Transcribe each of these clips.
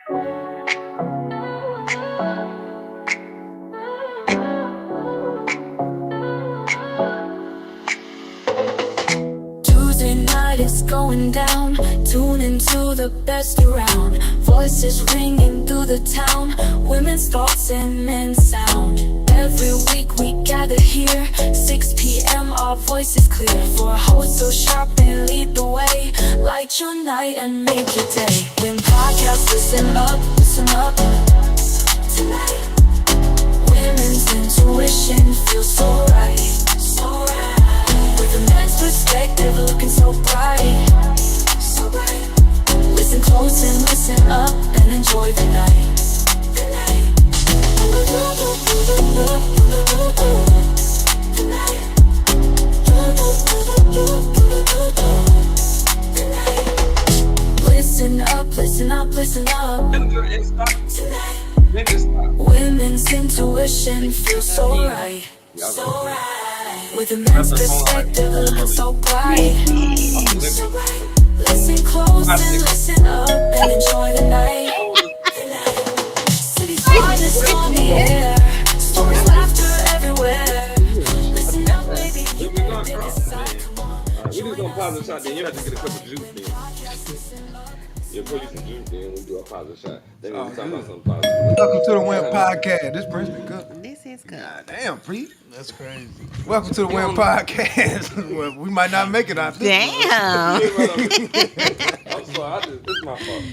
Tuesday night is going down. Tune into the best around. Voices ringing through the town. Women's thoughts and men's sound. Every week we gather here. 6 p.m. our voices clear. For a host so sharp and lead the way. Light your night and make your day. WIMP podcast, listen up tonight. Women's intuition feels so right, so right. With a man's perspective looking so bright, so bright. Listen close and listen up and enjoy the night, the night. Listen up, listen up, listen up. Tonight. Women's intuition feels so right, so right. With a man's perspective looking so bright, so bright. Listen close and listen up and enjoy the night, the night. City's finest on the air. Stories, laughter everywhere. Listen up, baby, you can dig this side. Come on. We just gonna pause the shot, then you have to get a cup of juice then. Yeah, pour you some juice then we do a positive shot. Then we talk about something positive. Welcome to the WIMP podcast. This Princeton Cup. This is good. God damn, Preet. That's crazy. Welcome to the WIMP podcast. Well, we might not make it out this Damn. I'm sorry, this is my fault.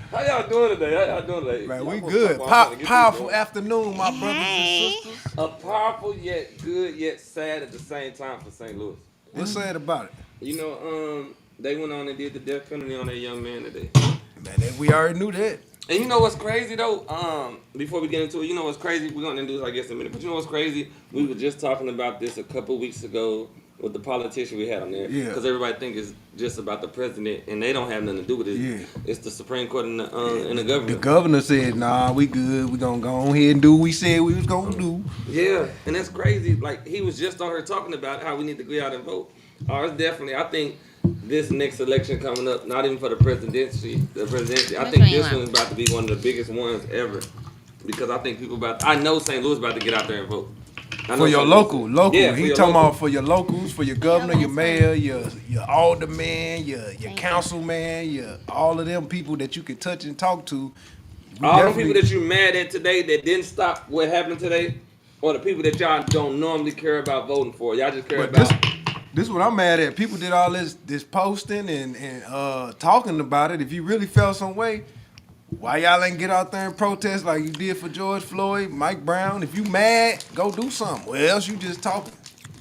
How y'all doing today? Man, we good. Powerful afternoon, my brothers and sisters. A powerful yet good yet sad at the same time for St. Louis. What's sad about it? You know, they went on and did the death penalty on that young man today. Man, we already knew that. And you know what's crazy though? Before we get into it, you know what's crazy? We're gonna do this, I guess, in a minute. But you know what's crazy? We were just talking about this a couple weeks ago with the politician we had on there. Yeah. Because everybody think it's just about the president, and they don't have nothing to do with it. Yeah. It's the Supreme Court and the government. The governor said, nah, we good. We gonna go on here and do what we said we was gonna do. Yeah, and that's crazy. Like, he was just on here talking about how we need to go out and vote. It's definitely, I think this next election coming up, not even for the presidency, I think this one is about to be one of the biggest ones ever. Because I think I know St. Louis about to get out there and vote. For your local. Yeah, he talking about for your locals, for your governor, your mayor, your alderman, your councilman, your all of them people that you can touch and talk to. All the people that you mad at today that didn't stop what happened today, or the people that y'all don't normally care about voting for. Y'all just care about. This is what I'm mad at. People did all this posting and talking about it. If you really felt some way, why y'all ain't get out there and protest like you did for George Floyd, Mike Brown? If you mad, go do something. Or else you just talking.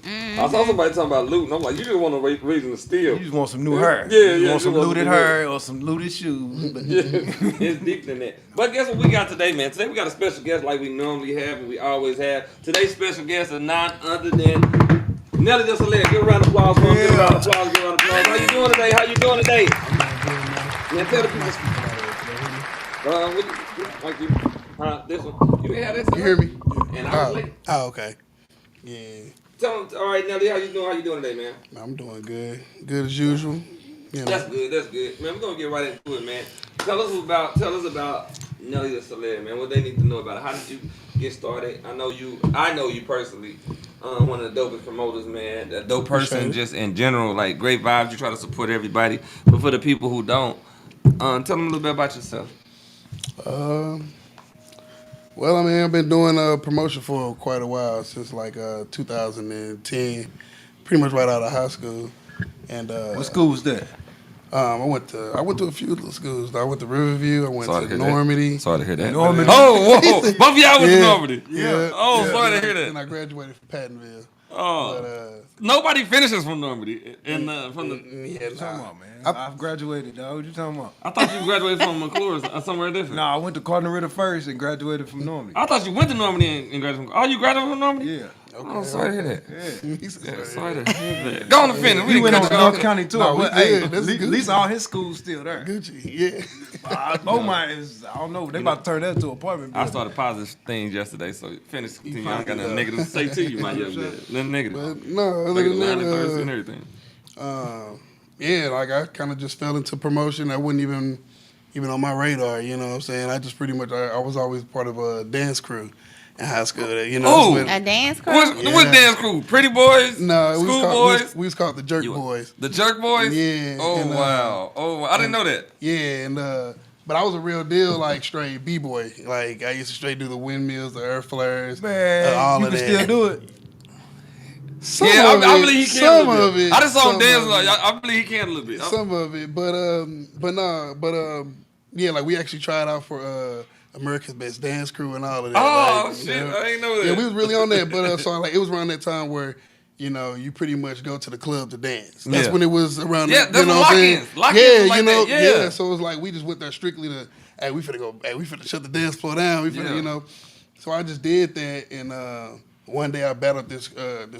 I saw somebody talking about looting. I'm like, you just want a reason to steal. You just want some new hair. Yeah, you want some looted hair hair or some looted shoes. But yeah, it's deeper than that. But guess what we got today, man? Today we got a special guest like we normally have and we always have. Today's special guest is none other than Nelly. Just a leg. Give a round of applause for him. Give a round of applause. How you doing today? Man, tell the people. Like you, this one. You didn't have this. You hear me? And I was late. Oh, okay. Yeah. Tell them, all right, Nelly, how you doing today, man? I'm doing good. Good as usual. You know. That's good. Man, we're gonna get right into it, man. Tell us about Nelly the Celeb, man. What they need to know about it. How did you get started? I know you personally, one of the dopest promoters, man. A dope person just in general, like great vibes. You try to support everybody. But for the people who don't, tell them a little bit about yourself. Well, I mean, I've been doing promotion for quite a while, since like 2010, pretty much right out of high school. And what school was that? I went to a few little schools. I went to Riverview. I went to Normandy. Sorry to hear that. Normandy. Oh, whoa. Both of y'all went to Normandy. Yeah. Oh, sorry to hear that. And I graduated from Pattonville. Oh. But, nobody finishes from Normandy. And from the. Yeah, What you talking about, man? I've graduated, dog. What you talking about? I thought you graduated from McClure or somewhere different. No, I went to Cardinal Ritter first and graduated from Normandy. I thought you went to Normandy and graduated from. Oh, you graduated from Normandy? Yeah. Okay. Oh, sorry to hear that. Yeah. Sorry to hear that. Go on to finish. We went to North County too. No, But hey, at least all his schools still there. Gucci, yeah. Both mine is, I don't know. They about to turn that to an apartment building. I started positive things yesterday, so finish. Continue. I ain't got nothing negative to say to you, my young man. Nothing negative. But no, other than Thursday and everything. yeah, like I kind of just fell into promotion. I wasn't even even on my radar. You know what I'm saying? I just pretty much I was always part of a dance crew in high school. You know, A dance crew? What dance crew? Pretty Boys? No, School Boys? We was called the Jerk Boys. The Jerk Boys? Yeah. Oh, and, wow. I didn't know that. Yeah, and but I was a real deal, like straight b-boy. Like I used to straight do the windmills, the earth flares, Man, all you of can that. still do it. I believe he can a little bit. it. I just saw him dance. I believe he can a little bit. Some of it, yeah, like we actually tried out for America's Best Dance Crew and all of that. Oh, like, shit, I ain't know that. Yeah, we was really on that, but so like it was around that time where, you know, you pretty much go to the club to dance. That's when it was around. Yeah, that, that's you know what what I'm saying? lock-ins Yeah, like you know, that, yeah. So it was like we just went there strictly to, hey, we finna shut the dance floor down. We finna, you know. So I just did that, and one day I battled this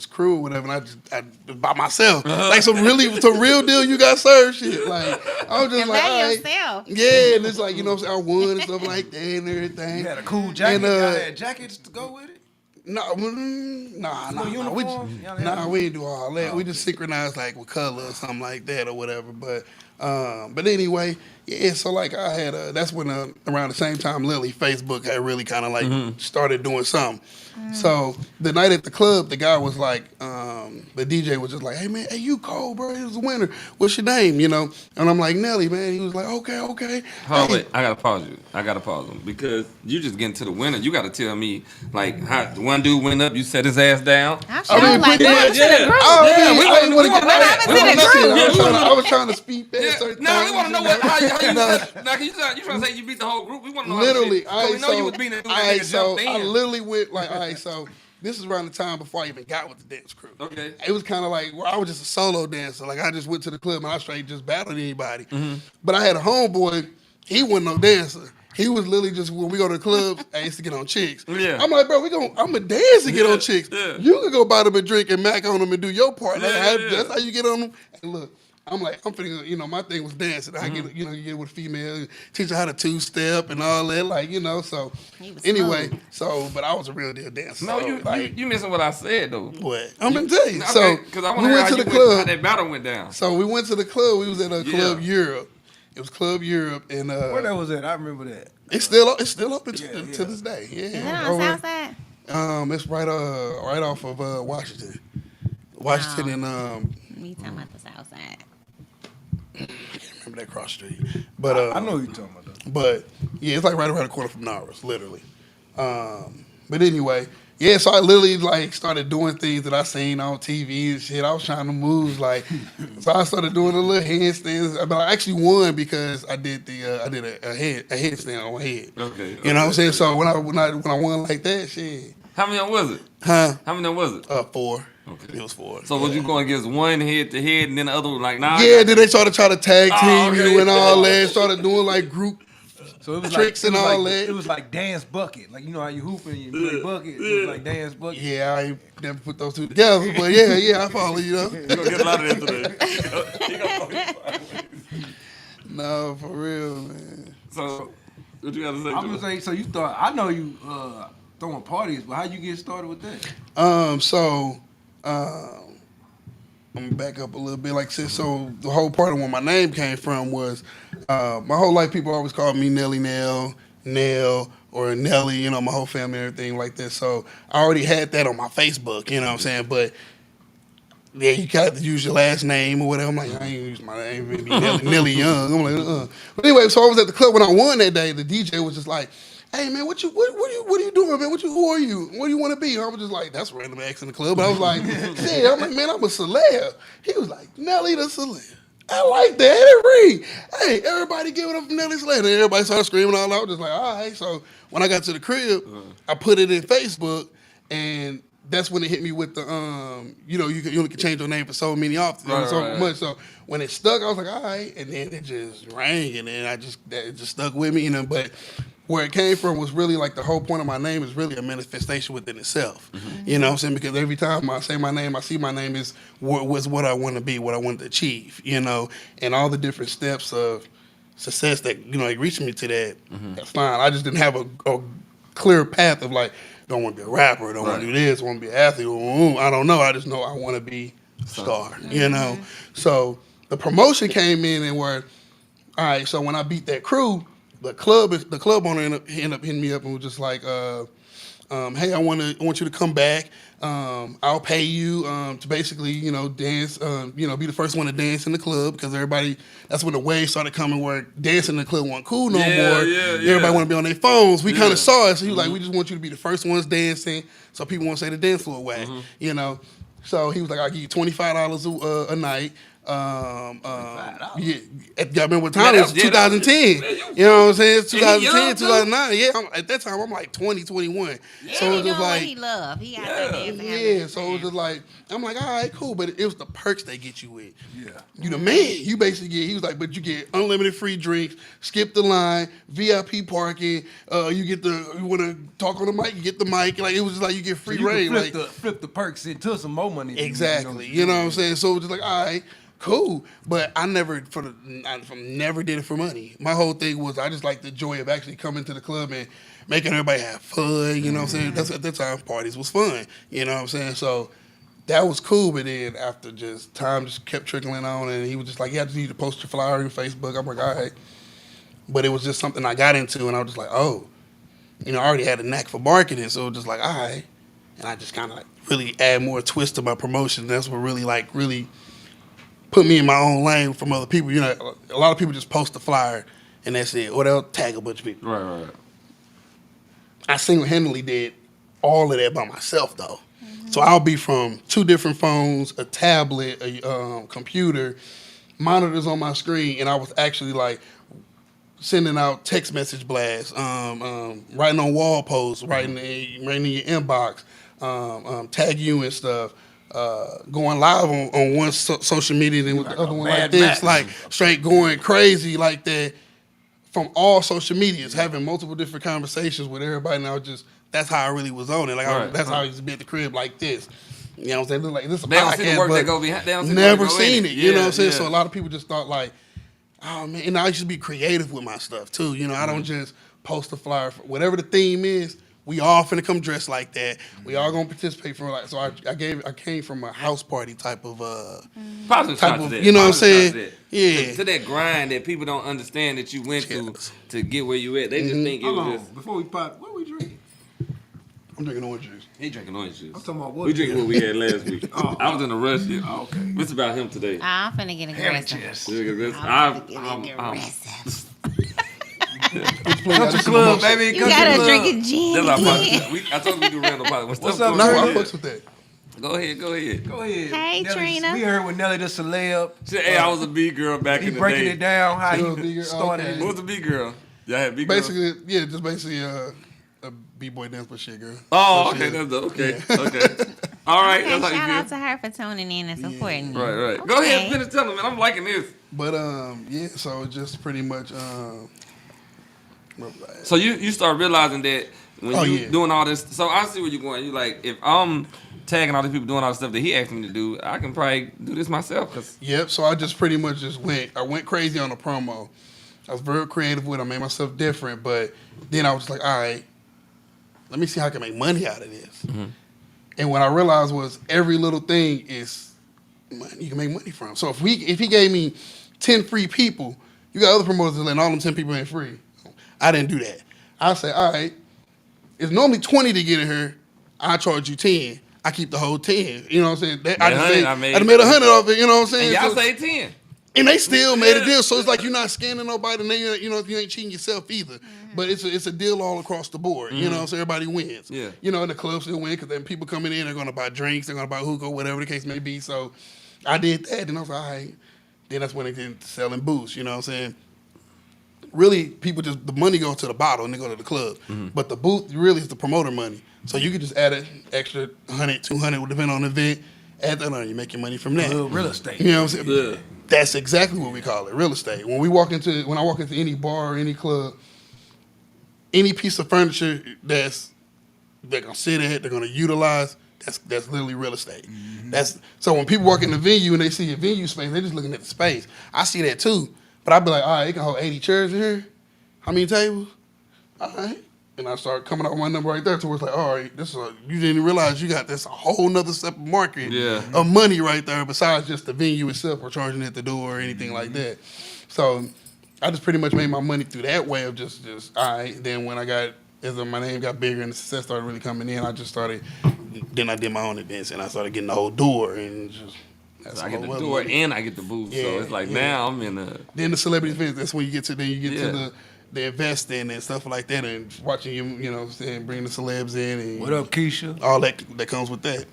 crew or whatever, and I by myself, like some real deal you got served shit. Like I was just like, all right. Yourself. Yeah, and it's like, you know what I'm saying, I won and stuff like that and everything. You had a cool jacket. And, Y'all had jackets to go with it. Nah, we ain't do all that. We just synchronized like with color or something like that or whatever. But anyway, yeah. So like I had that's when around the same time Lily Facebook had really kind of like started doing something. So the night at the club, the guy was like, the DJ was just like, hey man, hey you cold bro, it was a winner. What's your name? You know? And I'm like Nelly, man. He was like, okay. Hold Hey. wait, I gotta pause him because you just getting to the winner. You gotta tell me like how one dude went up, you set his ass down. I like welcome to the group. I was trying to speed past certain No, we things, want to know you how you know? you trying to say you beat the whole group. We want to know Literally, how shit. So we know you was beating that dude that nigga jumped in. I literally went like, all right, so this is around the time before I even got with the dance crew. Okay. It was kind of like, I was just a solo dancer. Like, I just went to the club and I straight just battled anybody. But I had a homeboy, he wasn't no dancer. He was literally just, when we go to the clubs, I used to get on chicks. Yeah. I'm like, bro, I'm a dance to get on chicks. Yeah. You can go buy them a drink and mac on them and do your part. Yeah. That's how you get on them. And look, I'm finna, you know, my thing was dancing. I get, you know, you get with a female, teach her how to two-step and all that, like, you know, so. Anyway, but I was a real deal dancer. No, so, you missing what I said though. What? I'm gonna tell you. Okay, So because I want we to hear went how to the how club. that battle went down. So we went to the club. We was at Club Europe. It was Club Europe, and Where that was at? I remember that. it's still open to this day. Yeah. Is it on the south side? It's right off of Washington and We talking about the south side. I can't remember that cross street, but I know who you're talking about though. But yeah, it's like right around the corner from Norris, literally. But anyway, yeah, so I literally like started doing things that I seen on TV and shit. I was trying to move like, so I started doing a little handstands. But I actually won because I did a headstand on my head. Okay. You know what I'm saying? So when I won like that, shit. How many of them was it? Huh? How many of them was it? 4. Okay. It was 4. So was you going against one head to head and then the other was like, nah? Yeah, then they started trying to tag team okay. you and all that. Started doing like group So it was tricks like, and all that. It was like dance bucket. Like, you know how you hoop and you play bucket? It was like dance bucket. Yeah, I ain't never put those two together, but yeah, I follow you though. You're going to get a lot of that today. No, for real, man. So, what you got to say? I'm gonna say, so you thought, I know you throwing parties, but how you get started with that? I'm gonna back up a little bit. Like I said, so the whole part of where my name came from was my whole life people always called me Nelly Nell, or Nelly, you know, my whole family and everything like that. So I already had that on my Facebook, you know what I'm saying? But yeah, you kind of have to use your last name or whatever. I'm like, I ain't use my name, maybe Nelly Young. I'm like, But anyway, so I was at the club when I won that day. The DJ was just like, hey man, what are you doing, man? Who are you? What do you want to be? And I was just like, that's a random act in the club. But I was like, shit, I'm like, man, I'm a celeb. He was like, Nelly the celeb. I like that. It ring. Hey, everybody give it up for Nelly Celeb. And everybody started screaming all out. I was just like, all right. So when I got to the crib, I put it in Facebook, and that's when it hit me with the you know, you only can change your name for so many much. So when it stuck, I was like, all right, and then it just rang, and then it just stuck with me, you know. But where it came from was really like the whole point of my name is really a manifestation within itself. You know what I'm saying? Because every time I say my name, I see my name was what I want to be, what I want to achieve, you know, and all the different steps of success that, you know, like reached me to that. That's fine. I just didn't have a clear path of like, don't want to be a rapper, don't want to do this, want to be an athlete. I don't know. I just know I want to be a star, you know? So the promotion came in and where all right, so when I beat that crew, the club owner ended up hitting me up and was just like, hey, I want you to come back. I'll pay you to basically, dance, be the first one to dance in the club because that's when the wave started coming where dancing in the club wasn't cool no more. Everybody want to be on their phones. We kind of saw it. So he was like, we just want you to be the first ones dancing so people won't say the dance floor whack, So he was like, I'll give you $25 a night. Yeah, I remember what time it was, 2010. You know what I'm saying? 2010, 2009. Yeah, at that time, I'm like 20, 21. Yeah, so it was just like, he loved. He got that dancing. Yeah, so it was just like, I'm like, all right, cool. But it was the perks they get you with. Yeah. You the man. You basically he was like, but you get unlimited free drinks, skip the line, VIP parking. You want to talk on the mic, you get the mic. Like, it was just like, you get free reign. Like, flip the perks into some more money. Exactly. You know what I'm saying? So it was just like, all right. Cool, but I never did it for money. My whole thing was I just like the joy of actually coming to the club and making everybody have fun. You know what I'm saying? That's at the time parties was fun. You know what I'm saying? So that was cool. But then after just time just kept trickling on, and he was just like, "Yeah, I just need to post your flyer on Facebook." I'm like, "All right," but it was just something I got into, and I was just like, "Oh, I already had a knack for marketing, so it was just like, all right," and I just kind of like really add more twist to my promotion. That's what really put me in my own lane from other people. A lot of people just post the flyer and that's it, or they'll tag a bunch of people. Right. I single-handedly did all of that by myself, though. Mm-hmm. So I'll be from 2 different phones, a tablet, a computer, monitors on my screen, and I was actually like sending out text message blasts, writing on wall posts, writing in your inbox, tag you and stuff. Going live on one social media and with the other one like this, like straight going crazy like that from all social medias, having multiple different conversations with everybody. And that's how I really was on it. Like that's how I used to be at the crib like this. You know what I'm saying? Like, this is a podcast, see the work that go behind. They don't see never the work seen it. You know what I'm saying? Yeah. So a lot of people just thought like, oh man, and I used to be creative with my stuff too. I don't just post a flyer for whatever the theme is. We all finna come dressed like that. We all gonna participate from like. So I came from a house party type of positive type to of that. You know what I'm saying? That. Yeah. To that grind that people don't understand that you went through to get where you at. They just think it was just. Before we pop, what are we drinking? I'm drinking orange juice. He drinking orange juice. I'm talking about what? We drinking what we had last week. I was in a rush. Oh, okay. It's about him today. I'm finna get aggressive. I'm Country club, baby. You gotta drink a gin. That's our podcast. I told you we do random podcast. What's up, No, I Nelly? fucks with that. Go ahead. Go ahead. Hey, Nelly, Trina. We heard with Nelly the celeb. Hey, I was a B girl back He in the breaking day. it down how Little he B girl, started. okay. What was a B girl? Y'all had B girl? Basically a b-boy dance but shit girl. Oh, okay. That's dope. Okay. All right. Okay, That's how shout out you to her for tuning in and supporting me. Right. Okay. Go ahead and finish telling me. I'm liking this. But so just pretty much So you start realizing that when doing all this. So I see where you're going. You like, if I'm tagging all these people doing all the stuff that he asked me to do, I can probably do this myself. Yep. So I just pretty much went crazy on the promo. I was very creative with it. I made myself different, but then I was like, all right, let me see how I can make money out of this. Mm-hmm. And what I realized was every little thing is money you can make money from. So if he gave me 10 free people, you got other promoters that let all them 10 people ain't free. I didn't do that. I said, all right, it's normally 20 to get in here. I charge you 10. I keep the whole 10. You know what I'm saying? I made 100 off it. You know what I'm saying? And y'all say 10. And they still made a deal. So it's like you're not scamming nobody, and then you ain't cheating yourself either. Mm-hmm. But it's a deal all across the board. Mm-hmm. You know, so everybody wins. Yeah. And the club still win because then people coming in, they're gonna buy drinks, they're gonna buy hookah, whatever the case may be. So I did that, and I was like, all right. Then that's when they did selling booths. You know what I'm saying? Really, people the money goes to the bottle and they go to the club. Mm-hmm. But the booth really is the promoter money. So you could just add an extra 100, 200, depending on the event. Add that on, you make your money from that. Real estate. You know what I'm saying? Yeah. That's exactly what we call it, real estate. When I walk into any bar or any club, any piece of furniture they're gonna sit at, they're gonna utilize, that's literally real estate. Mm-hmm. So when people walk in the venue and they see a venue space, they're just looking at the space. I see that too. But I'd be like, all right, it can hold 80 chairs in here. How many tables? All right. And I start coming out with my number right there to where it's like, all right, you didn't realize you got this a whole nother separate market of money right there besides just the venue itself or charging at the door or anything like that. So I just pretty much made my money through that way of just all right. Then when as my name got bigger and the success started really coming in, I just started. Then I did my own events and I started getting the whole door and just. So I get the door and I get the booth. Yeah, so it's like now I'm in a. Then the celebrity events. That's when you get to. Then you get to the investing and stuff like that, and watching you know, saying bring the celebs in. And What up, Keisha? all that comes with that.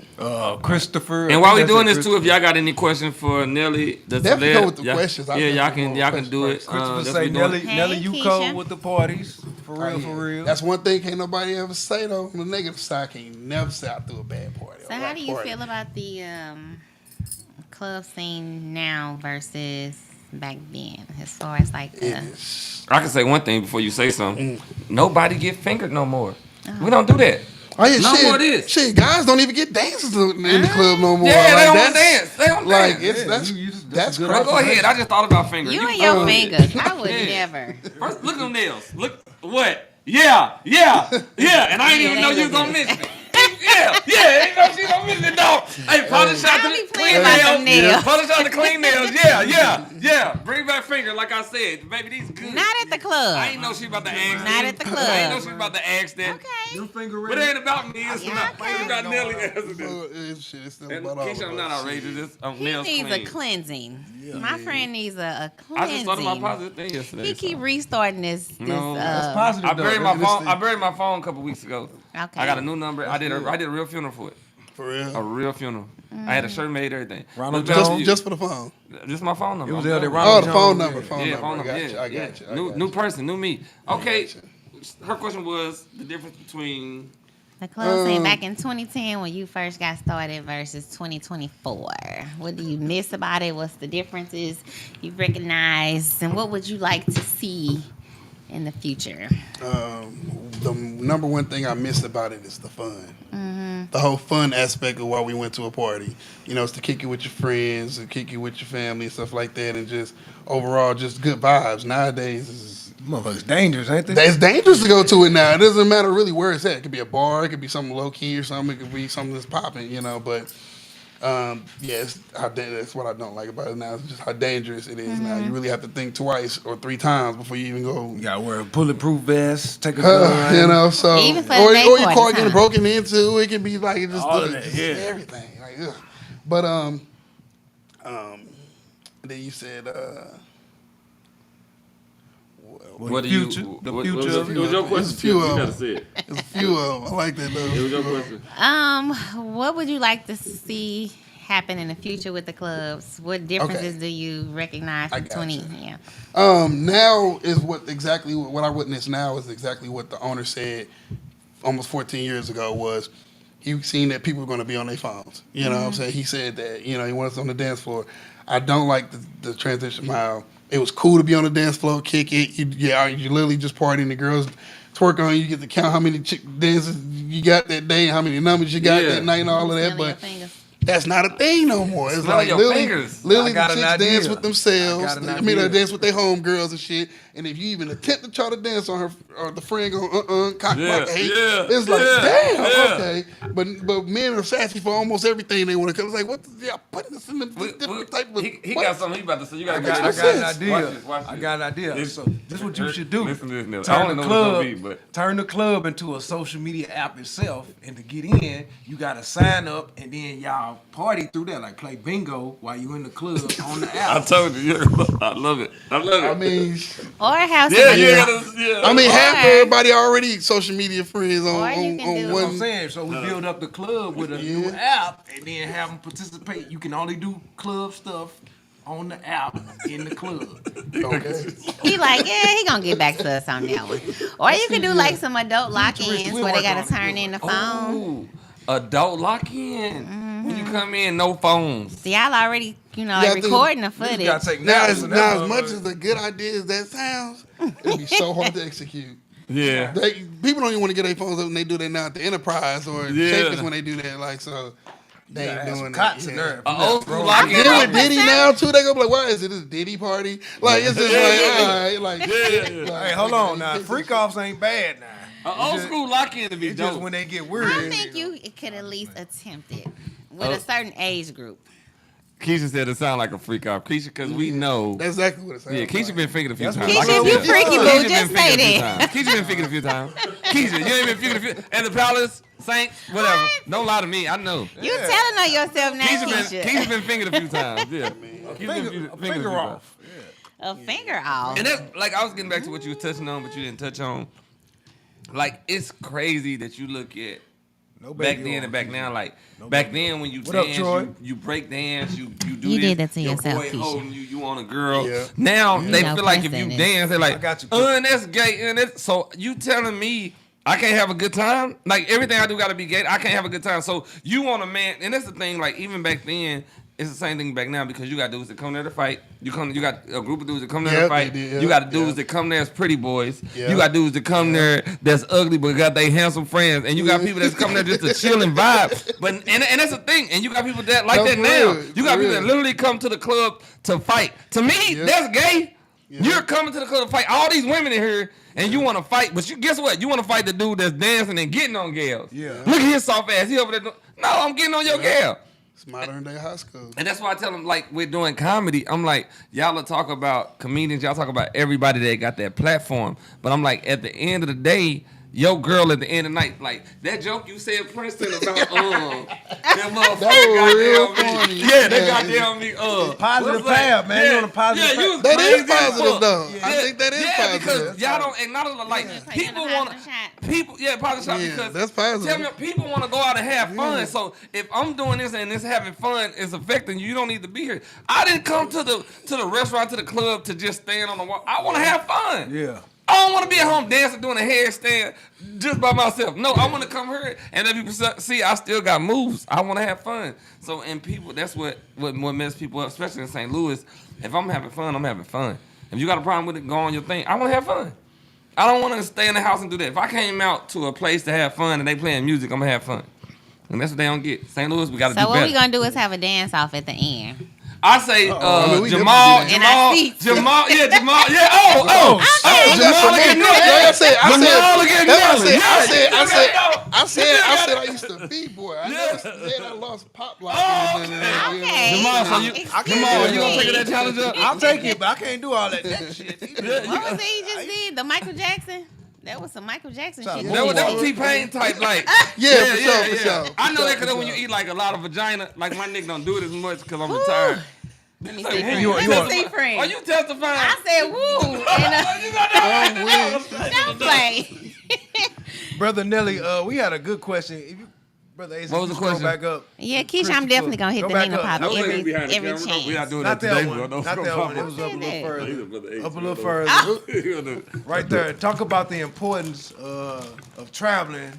Christopher. And while we doing this too, if y'all got any questions for Nelly, the Definitely celeb, go with the questions. y'all can do it. Christopher that's say, we doing. Nelly, you Keisha. cold with the parties. For real, for real. That's one thing can't nobody ever say though. On the negative side, can't never say I threw a bad party. So how do you feel about the club scene now versus back then, as far as like I can say one thing before you say something. Nobody get fingered no more. We don't do that. Oh yeah, No shit. more this. Shit, guys don't even get dances in the club no more. Yeah, like, they don't that's, dance. They don't like dance. that's Bro, crazy. go ahead. I just thought about fingers. you and can your go ahead. fingers? I would Yeah. never. First, look at them nails. Look what? Yeah. And I didn't even know you was gonna mention it. Yeah. Ain't no she gonna mention it, dog. Hey, polish out I the be playing clean about them nails. nails. Polish out the clean nails. Yeah. Bring back finger, like I said. Baby, these good. Not at the club. I ain't know she about to ask Not that. at the club. I ain't know she about to ask that. Okay. But it ain't about me. It's Yeah, about, it's about Nelly answering this. Shit, it's still And about all Keisha, of I'm not us. outrageous. It's He nails needs clean. a cleansing. My friend needs a I just cleansing. thought about positive thing yesterday. He keep restarting this. No, That's positive. I buried though. my That's- phone. I buried my phone a couple weeks ago. Okay. I got a new number. I did a real funeral for it. For real. A real funeral. I had a shirt made, everything. Ronald But that's Jones? you. Just for the phone. Just my phone number. It was I'm there that done. Ronald Oh, the Jones, phone number. yeah. Phone Yeah, number. phone number. I Yeah, got you. New person, new me. Okay. Her question was the difference between. The club scene back in 2010 when you first got started versus 2024. What do you miss about it? What's the differences you recognize? And what would you like to see in the future? The number one thing I missed about it is the fun. The whole fun aspect of why we went to a party. You know, it's to kick it with your friends, to kick it with your family and stuff like that, and just overall just good vibes. Nowadays, Motherfuckers dangerous, ain't they? it's dangerous to go to it now. It doesn't matter really where it's at. It could be a bar, it could be something low key or something. It could be something that's popping, you know. But that's what I don't like about it now. It's just how dangerous it is now. You really have to think twice or three times before you even go. You gotta wear a bulletproof vest, take a gun. You know, so Even for or the day your parties, car getting huh? broken into. It can be like just, All of that, just yeah. everything. Like, ugh. But then you said What do future, you? the what future was of it was your There's question. a few You of gotta them. say it. there's a few of them. I like that though. It was your question. What would you like to see happen in the future with the clubs? What differences Okay. do you recognize I from got 20? you. Yeah. Now is what I witnessed now is exactly what the owner said almost 14 years ago was he seen that people were going to be on their phones. You know what I'm saying? He said that, you know, he wants us on the dance floor. I don't like the transition mile. It was cool to be on the dance floor, kick it. You literally just partying. The girls twerk on you. You get to count how many dances you got that day, how many numbers you got Yeah. that night and all of that. Smelling your But fingers. that's not a thing no more. It's Smell like your literally fingers. the I got an chicks idea. dance with themselves. I got an I mean, they idea. dance with their homegirls and shit. And if you even attempt to try to dance on her, or the friend go, cock Yeah, block, hey, yeah, it's like, yeah, damn, yeah. okay. But men are sassy for almost everything they want to come. It's like, what? Y'all putting this in the different type of. He what? got something he about to say. You I gotta got, get I this. got an sense. idea. Watch this, watch I this. got an idea. Listen. So this is what you should do. Listen to this, Nelly. I Turn don't the know what it's club. gonna be, but Turn the club into a social media app itself, and to get in, you gotta sign up, and then y'all party through that, like play bingo while you in the club on the app. I told you. Yeah, I love it. I love it. I mean, Or have yeah, somebody. yeah. I mean, half Or- everybody already social media friends on, Or you on, can do- on That's what I'm one. saying. So we build up the club with a new app, and then have them participate. You can only do club stuff on the app in the club. Okay. He like, yeah, he gonna get back to us on that one. Or you can do like some adult lock-ins we'll where they work gotta on it. turn in the phone. Ooh, adult lock-in. When you come in, no phones. So y'all already, Yeah, I think- recording the You footage. gotta take Now, naps and as that much motherfucker. as a good idea as that sounds, it'd be so hard to execute. Yeah. People don't even want to get their phones up when they do that now at the Enterprise or Yeah. Shakers when they do that. Like, so they You ain't gotta have doing some that. cots in Yeah. there. An old school Then lock-in. with Diddy now too, they go be like, "Why is it this Diddy party?" Like it's just like, all right, like, Hey, hold on now. Freak offs ain't bad now. An old school lock-in to be It's just dope. when they get weird. I think you could at least attempt it with a certain age group. Keisha said it sound like a freak off. Keisha, because we know. That's exactly what it sounds Yeah, like. Keisha been fingered a few times. Keisha, Like if you freaky, boo, just say that. Keisha been fingered a few times. Keisha, you ain't been fingered a few. At the Palace, Saints, whatever. What? Don't lie to me. I know. You telling on yourself now, Keisha. Keisha been fingered a few times. Yeah. Finger off. A finger off. And that's like I was getting back to what you were touching on, but you didn't touch on. Like it's crazy that you look at back then and back now. Like back then when you dance, you break dance, you do this. You did that to your yourself, boy Keisha. holding you on a girl. Yeah. Now they No feel like if you precedent. dance, they're like, I got you. that's gay. And that's so you telling me I can't have a good time? Like everything I do got to be gay. I can't have a good time. So you want a man, and that's the thing. Like even back then. It's the same thing back now because you got dudes that come there to fight. You got a group of dudes that come there to fight. You got dudes that come there as pretty boys. You got dudes that come there that's ugly but got they handsome friends. And you got people that's come there just to chill and vibe. But and that's the thing. And you got people that like that now. You got people that literally come to the club to fight. To me, that's gay. You're coming to the club to fight. All these women in here and you want to fight. But guess what? You want to fight the dude that's dancing and getting on gals. Yeah. Look at his soft ass. He over there. No, I'm getting on your gal. It's modern day high school. And that's why I tell them, like, we're doing comedy. I'm like, y'all will talk about comedians. Y'all talk about everybody that got that platform. But I'm like, at the end of the day, your girl at the end of the night, like, that joke you said, Princeton, about, that motherfucker goddamn me. Yeah, that goddamn me, Positive path, man. You on a positive path. You was That crazy is positive, though. Yeah. I think that is positive. Because y'all don't acknowledge, like, people want to, positive shot because, that's positive. tell me, people want to go out and have fun. So if I'm doing this and it's having fun, it's affecting you, you don't need to be here. I didn't come to the restaurant, to the club to just stand on the wall. I want to have fun. Yeah. I don't want to be at home dancing, doing a headstand just by myself. No, I want to come here and let people see I still got moves. I want to have fun. So, and people, that's what messes people up, especially in St. Louis. If I'm having fun, I'm having fun. If you got a problem with it, go on your thing. I want to have fun. I don't want to stay in the house and do that. If I came out to a place to have fun and they playing music, I'm going to have fun. And that's what they don't get. St.Ouis, we got to do better. So what we going to do is have a dance off at the end. I say Jamal, yeah, Jamal, Jamal, yeah, Jamal again, I said I used to be boy. I never said I lost pop lock. Okay. Jamal, so you gonna take that challenge up? I'll take it, but I can't do all that shit. What was it you just did? The Michael Jackson? That was some Michael Jackson shit. That was T-Pain type, like. For sure. I know that because when you eat like a lot of vagina, like my nigga don't do it as much because I'm retired. Let me see, friend. Are you testifying? I said, woo. Don't play. Brother Nelly, we had a good question. If you, Brother Ace, what was the question? Back up. Yeah, Keisha, I'm definitely going to hit the Nina Pop every chance. We not doing Not that today, one. bro. Not that one. It was up a little further. Up a little further. Oh. Right there. Talk about the importance of traveling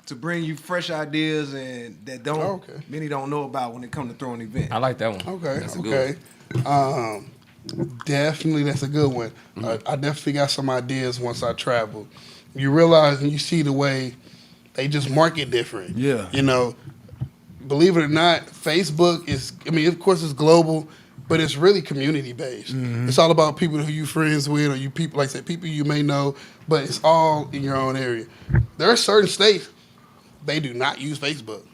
to bring you fresh ideas and that many don't know about when it comes to throwing events. I like that one. Okay. That's a good one. Definitely, that's a good one. I definitely got some ideas once I travel. You realize and you see the way they just market different. Yeah. You know, believe it or not, Facebook is, I mean, of course it's global, but it's really community based. Mm-hmm. It's all about people who you friends with or you people, like I said, people you may know, but it's all in your own area. There are certain states, they do not use Facebook.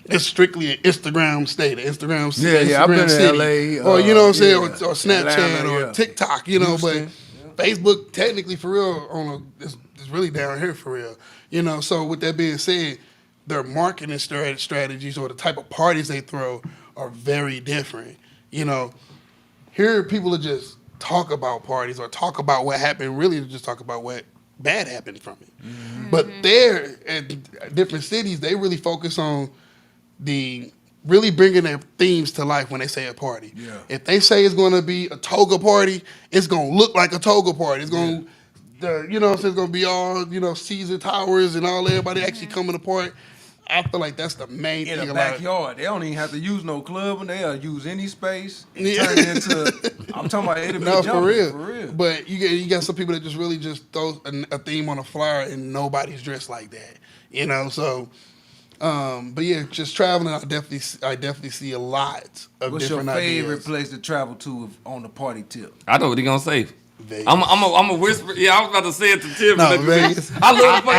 It's strictly an Instagram state, Instagram city. Yeah, I've been city. in LA. Or, you know what I'm saying, or Snapchat Atlanta, or TikTok, you know, but Facebook technically for real is really down here for real. You know, so with that being said, their marketing strategies or the type of parties they throw are very different. You know, here people are just talk about parties or talk about what happened, really to just talk about what bad happened from it. Mm-hmm. But there at different cities, they really focus on really bringing their themes to life when they say a party. Yeah. If they say it's going to be a toga party, it's going to look like a toga party. It's going to you know what I'm saying, it's gonna be all, you know, Caesar Towers and all everybody actually coming apart. I feel like that's the main thing. In the backyard. They don't even have to use no club and they'll use any space. Turn it into I'm talking about it'll be jumping, for real. But you got some people that just really just throw a theme on a flyer and nobody's dressed like that. You know, so but yeah, just traveling, I definitely see a lot of What's different your favorite ideas. place to travel to on the party tip? I know what he gonna say. Vegas. I'm a whisper. Yeah, I was about to say it to Tim. No, Vegas. I love Vegas.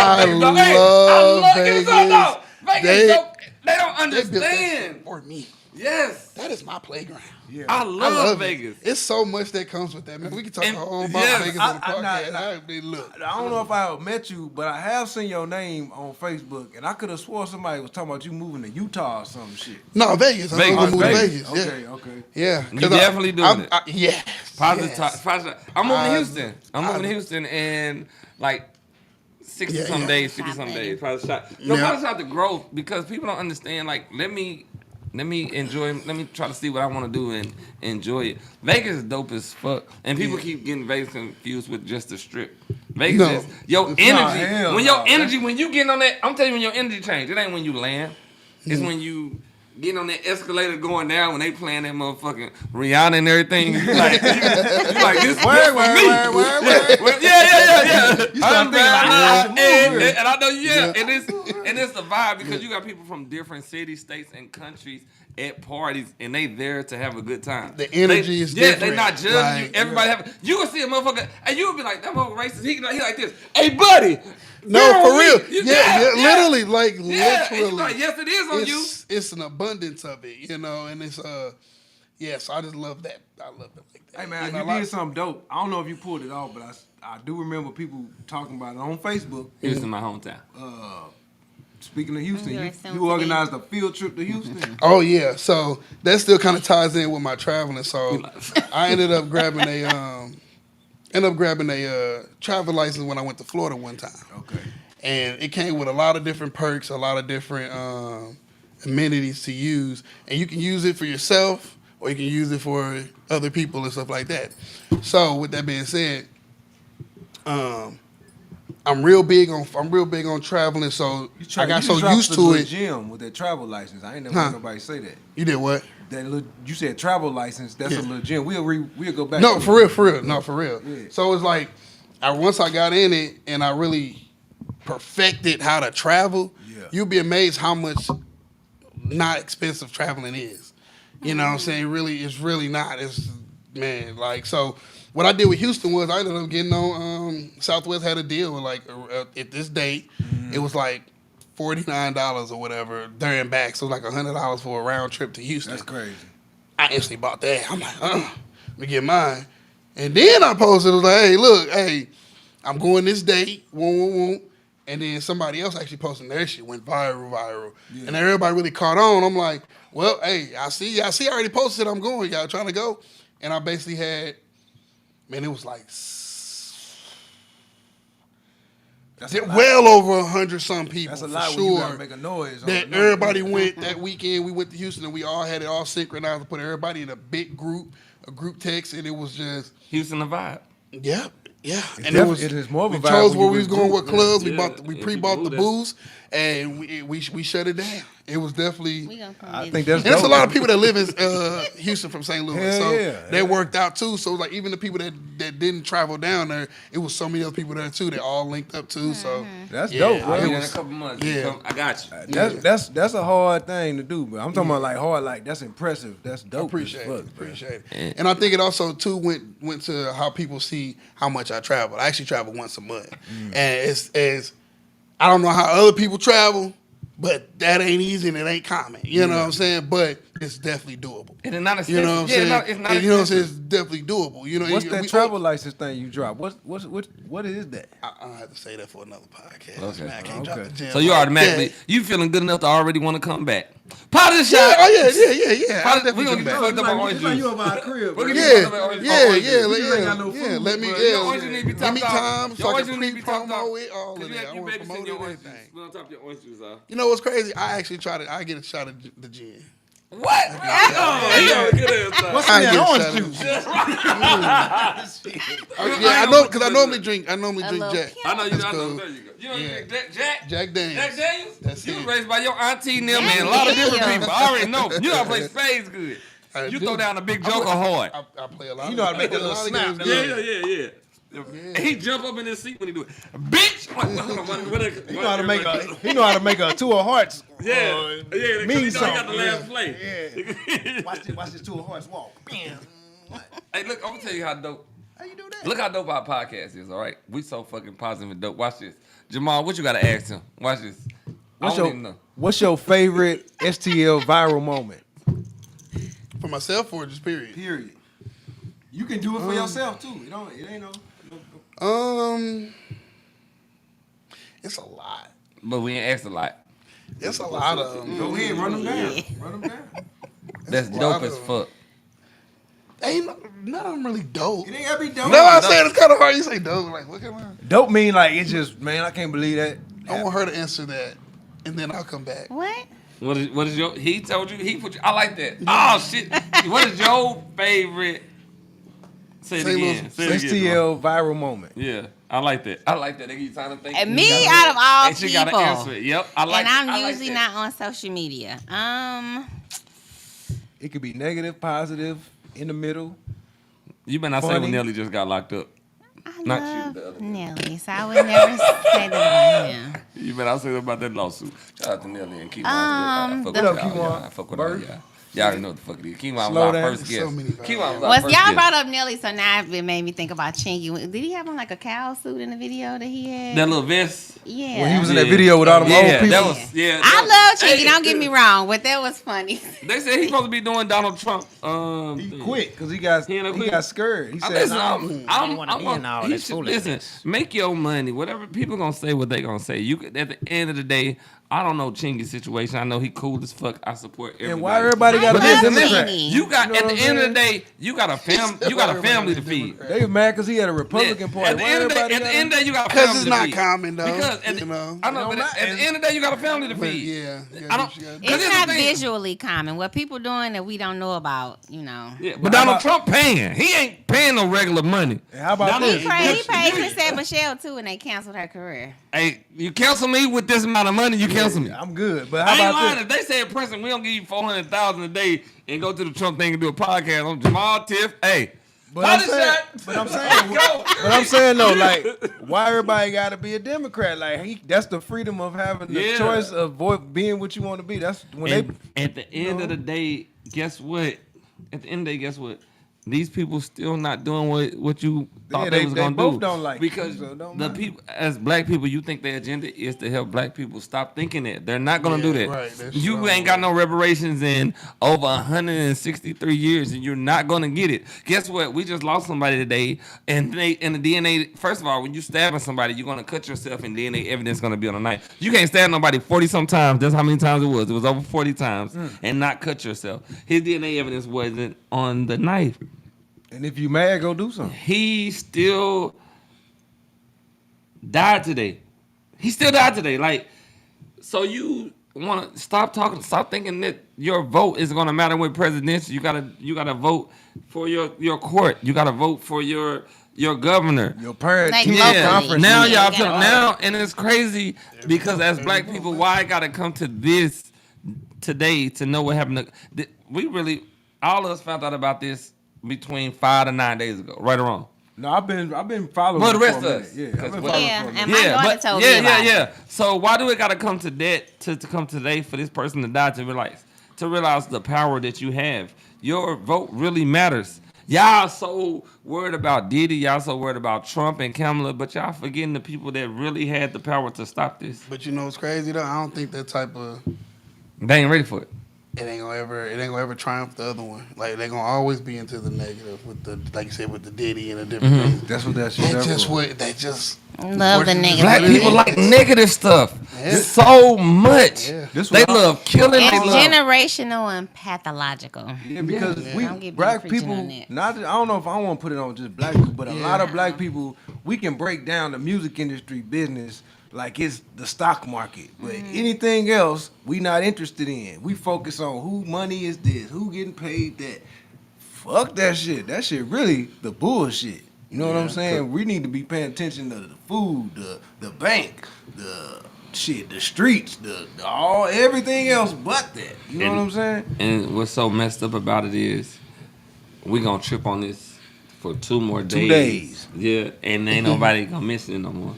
I love Vegas. Vegas. They don't understand. For me. Yes. That is my playground. Yeah. I love it. Vegas. It's so much that comes with that, man. We can talk all about yes, Vegas on the I- podcast. nah. I mean, look. I don't know if I met you, but I have seen your name on Facebook, and I could have swore somebody was talking about you moving to Utah or some shit. No, Vegas. I'm gonna move to Vegas. Okay, okay. Yeah. You definitely doing it. Yes. Positive. Yes. Positive. I'm moving to Houston. I'm moving to Houston in like 60 some days, 50 some days. Positive shot. No, positive shot to growth because people don't understand. Like, let me enjoy. Let me try to see what I want to do and enjoy it. Vegas is dope as fuck, and people keep getting Vegas confused with just the strip. Vegas is your energy. When you getting on that, I'm telling you, when your energy change. It ain't when you land. It's when you getting on that escalator going down when they playing that motherfucking Rihanna and everything. You like this for me. Yeah. You start thinking like, and I know and it's the vibe because you got people from different cities, states, and countries at parties, and they there to have a good time. The energy is different. Yeah, they not judging you. Everybody you will see a motherfucker, and you will be like, that motherfucker racist. He like this. Hey, buddy. No, for real. Literally, literally. Like, yes, it is on you. It's an abundance of it, you know, and it's so I just love that. I love it like that. Hey man, you did something dope. I don't know if you pulled it off, but I do remember people talking about it on Facebook. Houston, my hometown. Speaking of Houston, you organized a field trip to Houston. Oh yeah, so that still kind of ties in with my traveling. So I ended up grabbing a travel license when I went to Florida one time. Okay. And it came with a lot of different perks, a lot of different amenities to use, and you can use it for yourself or you can use it for other people and stuff like that. So with that being said, I'm real big on traveling, so I got so used to it. Gym with that travel license. I ain't never heard nobody say that. You did what? You said travel license. That's a little gym. We'll go back. No, for real. No, for real. Yeah. So it's like, once I got in it and I really perfected how to travel, you'll be amazed how much not expensive traveling is. You know what I'm saying? It's really not. It's so. What I did with Houston was I ended up getting on Southwest had a deal with at this date, it was like $49 or whatever there and back. So it was like $100 for a round trip to Houston. That's crazy. I instantly bought that. I'm like, let me get mine. And then I posted, it was like, hey, I'm going this date, and then somebody else actually posted their shit, went viral. Yeah. And then everybody really caught on. I'm like, well, hey, I see I already posted I'm going. Y'all trying to go? And I basically had, man, it was like well over 100-some people. That's a lot. For sure. You gotta make a noise. That everybody went that weekend. We went to Houston and we all had it all synchronized to put everybody in a big group, a group text, and it was just Houston the vibe. Yeah. And it is more of a vibe. We chose where we was going, what clubs. We pre-bought the booze, and we shut it down. It was definitely. I think that's. And there's a lot of people that live in Houston from St. Louis, so that worked out too. So like even the people that didn't travel down there, it was so many other people there too that all linked up too. So that's dope, bro. In a couple months. Yeah, I got you. That's a hard thing to do, but I'm talking about like hard, like that's impressive. That's dope. Appreciate it. And I think it also too went to how people see how much I travel. I actually travel once a month, and it's I don't know how other people travel. But that ain't easy and it ain't common. You know what I'm saying? But it's definitely doable. And it's not expensive. You know what I'm saying? It's not you know what I'm saying? It's definitely doable. You know, what's that travel license thing you dropped? What is that? I'll have to say that for another podcast. Okay. Man, I can't drop the gem. So you automatically, you feeling good enough to already want to come back. Positive shot. Oh yeah. We're going to get you fucked up on orange juice. You over our crib. Yeah. Let me, give me time so I can pre-promo it, all of that. I want to promote everything. We're going to top your orange juice off. You know what's crazy? I actually I get a shot of the gin. What? What's in that orange juice? I know because I normally drink Jack. I know you know. There you go. You know you drink Jack Daniels. Jack Daniels? That's you it. was raised by your auntie and them and a lot of different people. I already know. You know how to play spades good. You throw down a big joker hard. I play a lot. You know how to make that little snap. Yeah. And he jump up in his seat when he do it. Bitch! He know how to make a two of hearts. Yeah. Mean he something. got the last play. Yeah. Watch this two of hearts walk. Bam. Hey, look, I'm gonna tell you how dope. How you do that? Look how dope our podcast is. All right, we so fucking positive and dope. Watch this, Jamal. What you gotta ask him? Watch this. What's your favorite STL viral moment? For myself or just period? Period. You can do it for yourself too. It ain't no. It's a lot. But we ain't asked a lot. It's a lot of them. Go ahead, run them down. Run them down. That's dope as fuck. Ain't none of them really dope. It ain't gotta be dope. No, I said it's kind of hard. You say dope. Like, what can I? Dope mean like it's just, man, I can't believe that. I want her to answer that, and then I'll come back. What? What is your? He told you. He put you. I like that. Oh shit. What is your favorite? Say it again. Say it again. STL viral moment. Yeah, I like that. I like that. They keep trying to think. And me out of all and she gotta answer people. it. Yep, I like. And I'm I like usually that. not on social media. It could be negative, positive, in the middle. You better not say when Funny. Nelly just got locked up. I Not you, love the other Nelly, so I would never say that about him. You better not say about that lawsuit. Shout out to Nelly and Keywon. I fuck What with up, y'all. Keywon? I fuck with all y'all. Y'all already know what the fuck it is. Keywon was Slow our down. first guest. So many Keywon was our Well, first y'all guest. brought up Nelly, so now it made me think about Chingy. Did he have on like a cow suit in the video that he had? That little vest. Yeah. When he was in that video with all them old Yeah, people. that was I love Chingy, don't get me wrong, but that was funny. They said he's supposed to be doing Donald Trump. He thing. quit because he got quit. scared. He said, Listen, "No, listen, make your money. Whatever people gonna say, what they gonna say. You could, at the end of the day, I don't know Chingy's situation. I know he cool as fuck. I support everybody. And why everybody got I to be a love Democrat? Chingy. You got You know at what the I'm end of saying? the day, you got a family to feed. They were mad because he had a Republican Party. At the Why end of the everybody day, gotta- you got a Because family it's to not feed. common though. Because at the, you know. I know, It but don't at the end of the day, you got a family to But feed. yeah. I don't. Yeah. Cause It's not the thing. visually common. What people doing that we don't know about, you know. Yeah, but But Donald how Trump paying. He ain't paying no regular money. And how about Donald- this? He paid Chrisette Michelle too, and they canceled her career. Hey, you cancel me with this amount of money, you cancel me. I'm good, but I how ain't about lying. this? If they say, Princeton, we don't give you $400,000 a day and go to the Trump thing and do a podcast on Jamal Tiff. Hey, But I'm Body saying, shot. but I'm saying, Go. but I'm saying though, like, why everybody got to be a Democrat? Like, that's the freedom of having the Yeah. choice of being what you want to be. That's when and at the end of the day, guess what? At the end of the day, guess what? These people still not doing what you thought Yeah, they they- was they gonna both do. don't like it, because so it don't the matter. people, as black people, you think their agenda is to help black people stop thinking that they're not gonna do that. right, that's You true. ain't got no reparations in over 163 years, and you're not gonna get it. Guess what? We just lost somebody today, and the DNA. First of all, when you stabbing somebody, you're gonna cut yourself, and DNA evidence gonna be on the knife. You can't stab nobody 40 some times. That's how many times it was. It was over 40 times, and not cut yourself. His DNA evidence wasn't on the knife. and if you mad, go do something. He still died today. He still died today. Like, so you want to stop thinking that your vote is going to matter with presidential. You gotta vote for your court. You gotta vote for your governor. Your parent Like, teacher locally. conference. Now Yeah, y'all you feel gotta now, and it's crazy because as black people, why I gotta come to this today to know what happened? All of us found out about this between 5 to 9 days ago, right or wrong. No, I've been following. Well, the it for rest a of minute. us. Yeah, I've Because been what- following Yeah, for a and minute. my daughter told me about it. So why do it gotta come to that to come today for this person to die to realize the power that you have? Your vote really matters. Y'all so worried about Diddy, y'all so worried about Trump and Kamala, but y'all forgetting the people that really had the power to stop this. But you know what's crazy though? I don't think that type of They ain't ready for it. it ain't gonna ever triumph the other one. Like they're gonna always be into the negative with the, like you said, with the Diddy and the different things. That's what that shit. They there just for. what they just Love the negative. Black people like negative stuff Yeah. so much. Yeah. This They what I- love killing. It's They love. generational and pathological. Yeah, because Yeah. we Don't get black big preaching people, on that. not I don't know if I want to put it on just black people, but a lot of black people, we can break down the music industry business like it's the stock market. But anything else, we not interested in. We focus on who money is this, who getting paid that. Fuck that shit. That shit really the bullshit. You know what I'm saying? We need to be paying attention to the food, the bank, the shit, the streets, the all everything else but that. You know what I'm saying? And what's so messed up about it is we gonna trip on this for 2 more days. 2 days. Yeah, and ain't nobody gonna mention it no more.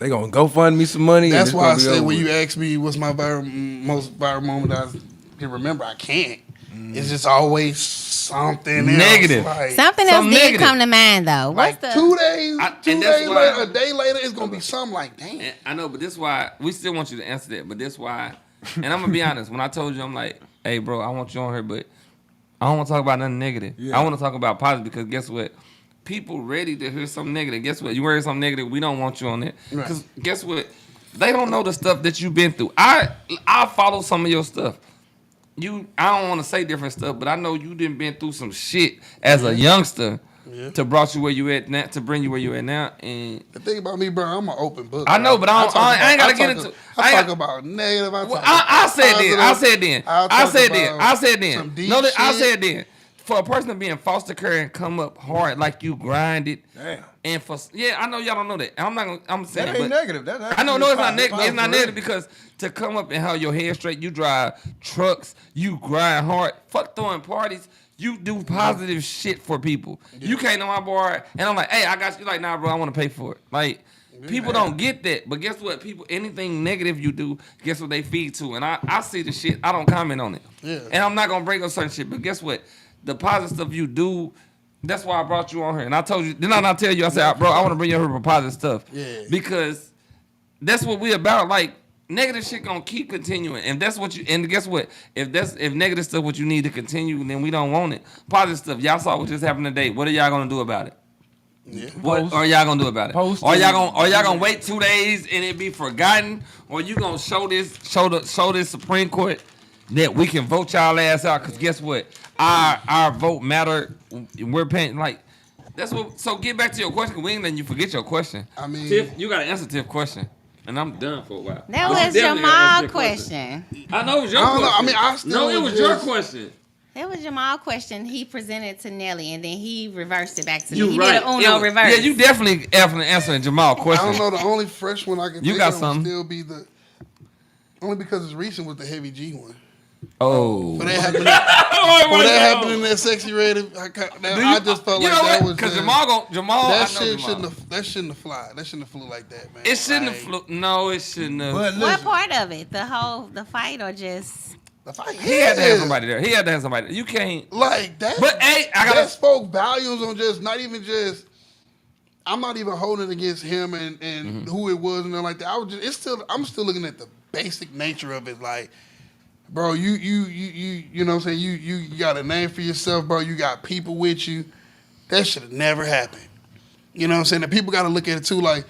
They gonna go fund me some money. and That's it's why I gonna be say over when with. you ask me what's my most viral moment I can remember, I can't. It's just always something else. Negative. Like, Something else Some did negative. come to mind though. What's like the 2 days, I- 2 and that's days why- later, a day later, it's gonna be something like, damn. And I know, but this why we still want you to answer that. But this why, and I'm gonna be honest. When I told you, I'm like, hey, bro, I want you on here, but I don't want to talk about nothing negative. Yeah. I want to talk about positive because guess what? People ready to hear something negative. Guess what? You hear something negative, we don't want you on it. Because guess what? They don't know the stuff that you've been through. I follow some of your stuff. I don't want to say different stuff, but I know you done been through some shit as a youngster to brought you where you at now, to bring you where you at now. And the thing about me, bro, I'm an open book. I know, but I ain't gotta get into. I talk about negative. I said then. Some No, deep I shit. said then. For a person to be in foster care and come up hard like you grinded, Damn. and I know y'all don't know that. I'm not gonna. I'm saying That ain't but negative. That's I know, no, it's not positive. negative. It's not negative because to come up and have your head straight, you drive trucks, you grind hard. Fuck throwing parties. You do positive shit for people. Yeah. You came to my bar and I'm like, hey, I got you. Like, nah, bro, I want to pay for it. Like, people don't get that. But guess what? People, anything negative you do, guess what they feed to? And I see the shit. I don't comment on it. Yeah. And I'm not gonna bring up certain shit. But guess what? The positive stuff you do. That's why I brought you on here. And I told you, did I not tell you? I said, bro, I want to bring you here for positive stuff. Yeah. Because that's what we about. Like, negative shit gonna keep continuing. And that's what you, and guess what? If negative stuff what you need to continue, then we don't want it. Positive stuff. Y'all saw what just happened today. What are y'all gonna do about it? Yeah. What are y'all gonna do about it? Are y'all gonna wait 2 days and it be forgotten? Or you gonna show this Supreme Court that we can vote y'all ass out? Cause guess what? Our vote matter. We're paying like that's what. So get back to your question. We ain't letting you forget your question. I mean, Tiff, you gotta answer Tiff's question, and I'm done for a while. That was Jamal's question. I know it was your question. I mean, I still it was your question. That was Jamal's question. He presented to Nelly, and then he reversed it back to me. He did an Uno reverse. Yeah, you definitely answering Jamal's question. I don't know. The only fresh one I can think of would still be only because it's recent with the Heavy G one. Oh. But that happened in that sexy rated. I just felt like that was because Jamal. That shouldn't have fly. That shouldn't have flew like that, man. It shouldn't have flew. No, it shouldn't have. What part of it? The fight or just the fight? He had to have somebody there. You can't like that. But hey, that spoke volumes on just not even just. I'm not even holding it against him and who it was and nothing like that. I'm still looking at the basic nature of it, like. Bro, you know what I'm saying? You got a name for yourself, bro. You got people with you. That should have never happened. You know what I'm saying? And people got to look at it too. Like,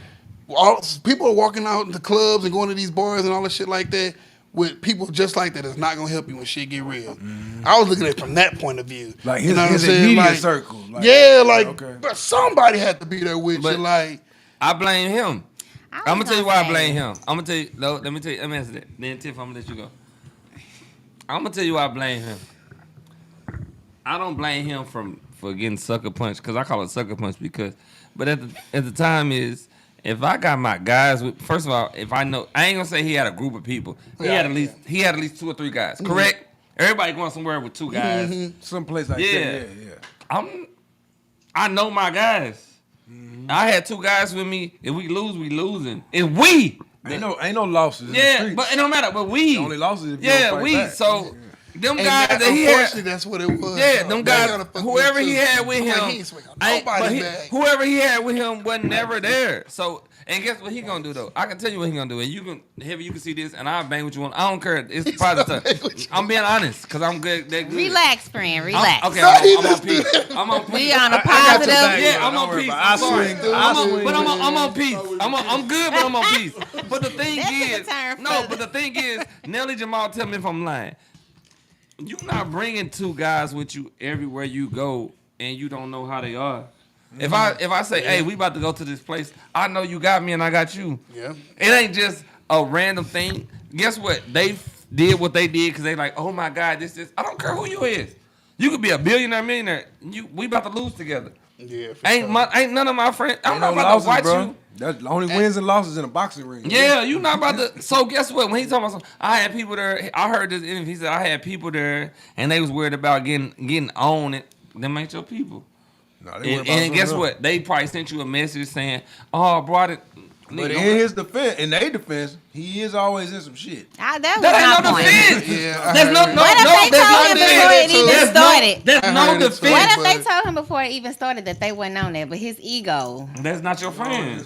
people are walking out into clubs and going to these bars and all that shit like that with people just like that. It's not gonna help you when shit get real. Mm-hmm. I was looking at it from that point of view. Like his immediate circle. But somebody had to be there with you. Like, I blame him. I'm gonna tell you why I blame him. I'm gonna tell you. No, let me tell you. Let me answer that. Then Tiff, I'm gonna let you go. I'm gonna tell you why I blame him. I don't blame him for getting sucker punched because I call it sucker punch but at the time is if I got my guys with, first of all, if I know, I ain't gonna say he had a group of people. He had at least 2 or 3 guys. Correct? Mm-hmm. Everybody going somewhere with 2 guys. Mm-hmm. Someplace like that. Yeah. I know my guys. Mm-hmm. I had 2 guys with me. If we lose, we losing. If we. Ain't no losses. Yeah, but it don't matter. But we. The only losses if you don't fight back. So them guys that he had. Unfortunately, that's what it was. Yeah, them guys. Whoever he had with him, whoever he had with him wasn't never there. So, and guess what he gonna do though? I can tell you what he gonna do, and you can see this, and I'll bang what you want. I don't care. It's positive stuff. I'm being honest, because I'm good. That good. Relax, friend. Relax. Okay, I'm on peace. I'm on peace. We on a positive. Yeah, I'm on peace. I swing. But I'm on peace. I'm good, but I'm on peace. But the thing is, Nelly Jamal, tell me if I'm lying. You not bringing 2 guys with you everywhere you go, and you don't know how they are. If I say, hey, we about to go to this place, I know you got me and I got you. Yeah. It ain't just a random thing. Guess what? They did what they did because they like, oh my God, this. I don't care who you is. You could be a billionaire, millionaire. We about to lose together. Yeah. Ain't none of my friends. I'm not about to watch you. That's the only wins and losses in a boxing ring. Yeah, you not about to. So guess what? When he talking about something, I had people there. I heard this interview. He said I had people there, and they was worried about getting on it. Them ain't your people. No, and guess what? They probably sent you a message saying, "Oh, bro, But in his defense, in their defense, he is always in some shit. That was That ain't my no point. defense. Yeah, There's no, What if they told him before it even started? There's no defense. What if they told him before it even started that they wasn't on there, but his ego? That's not your friend.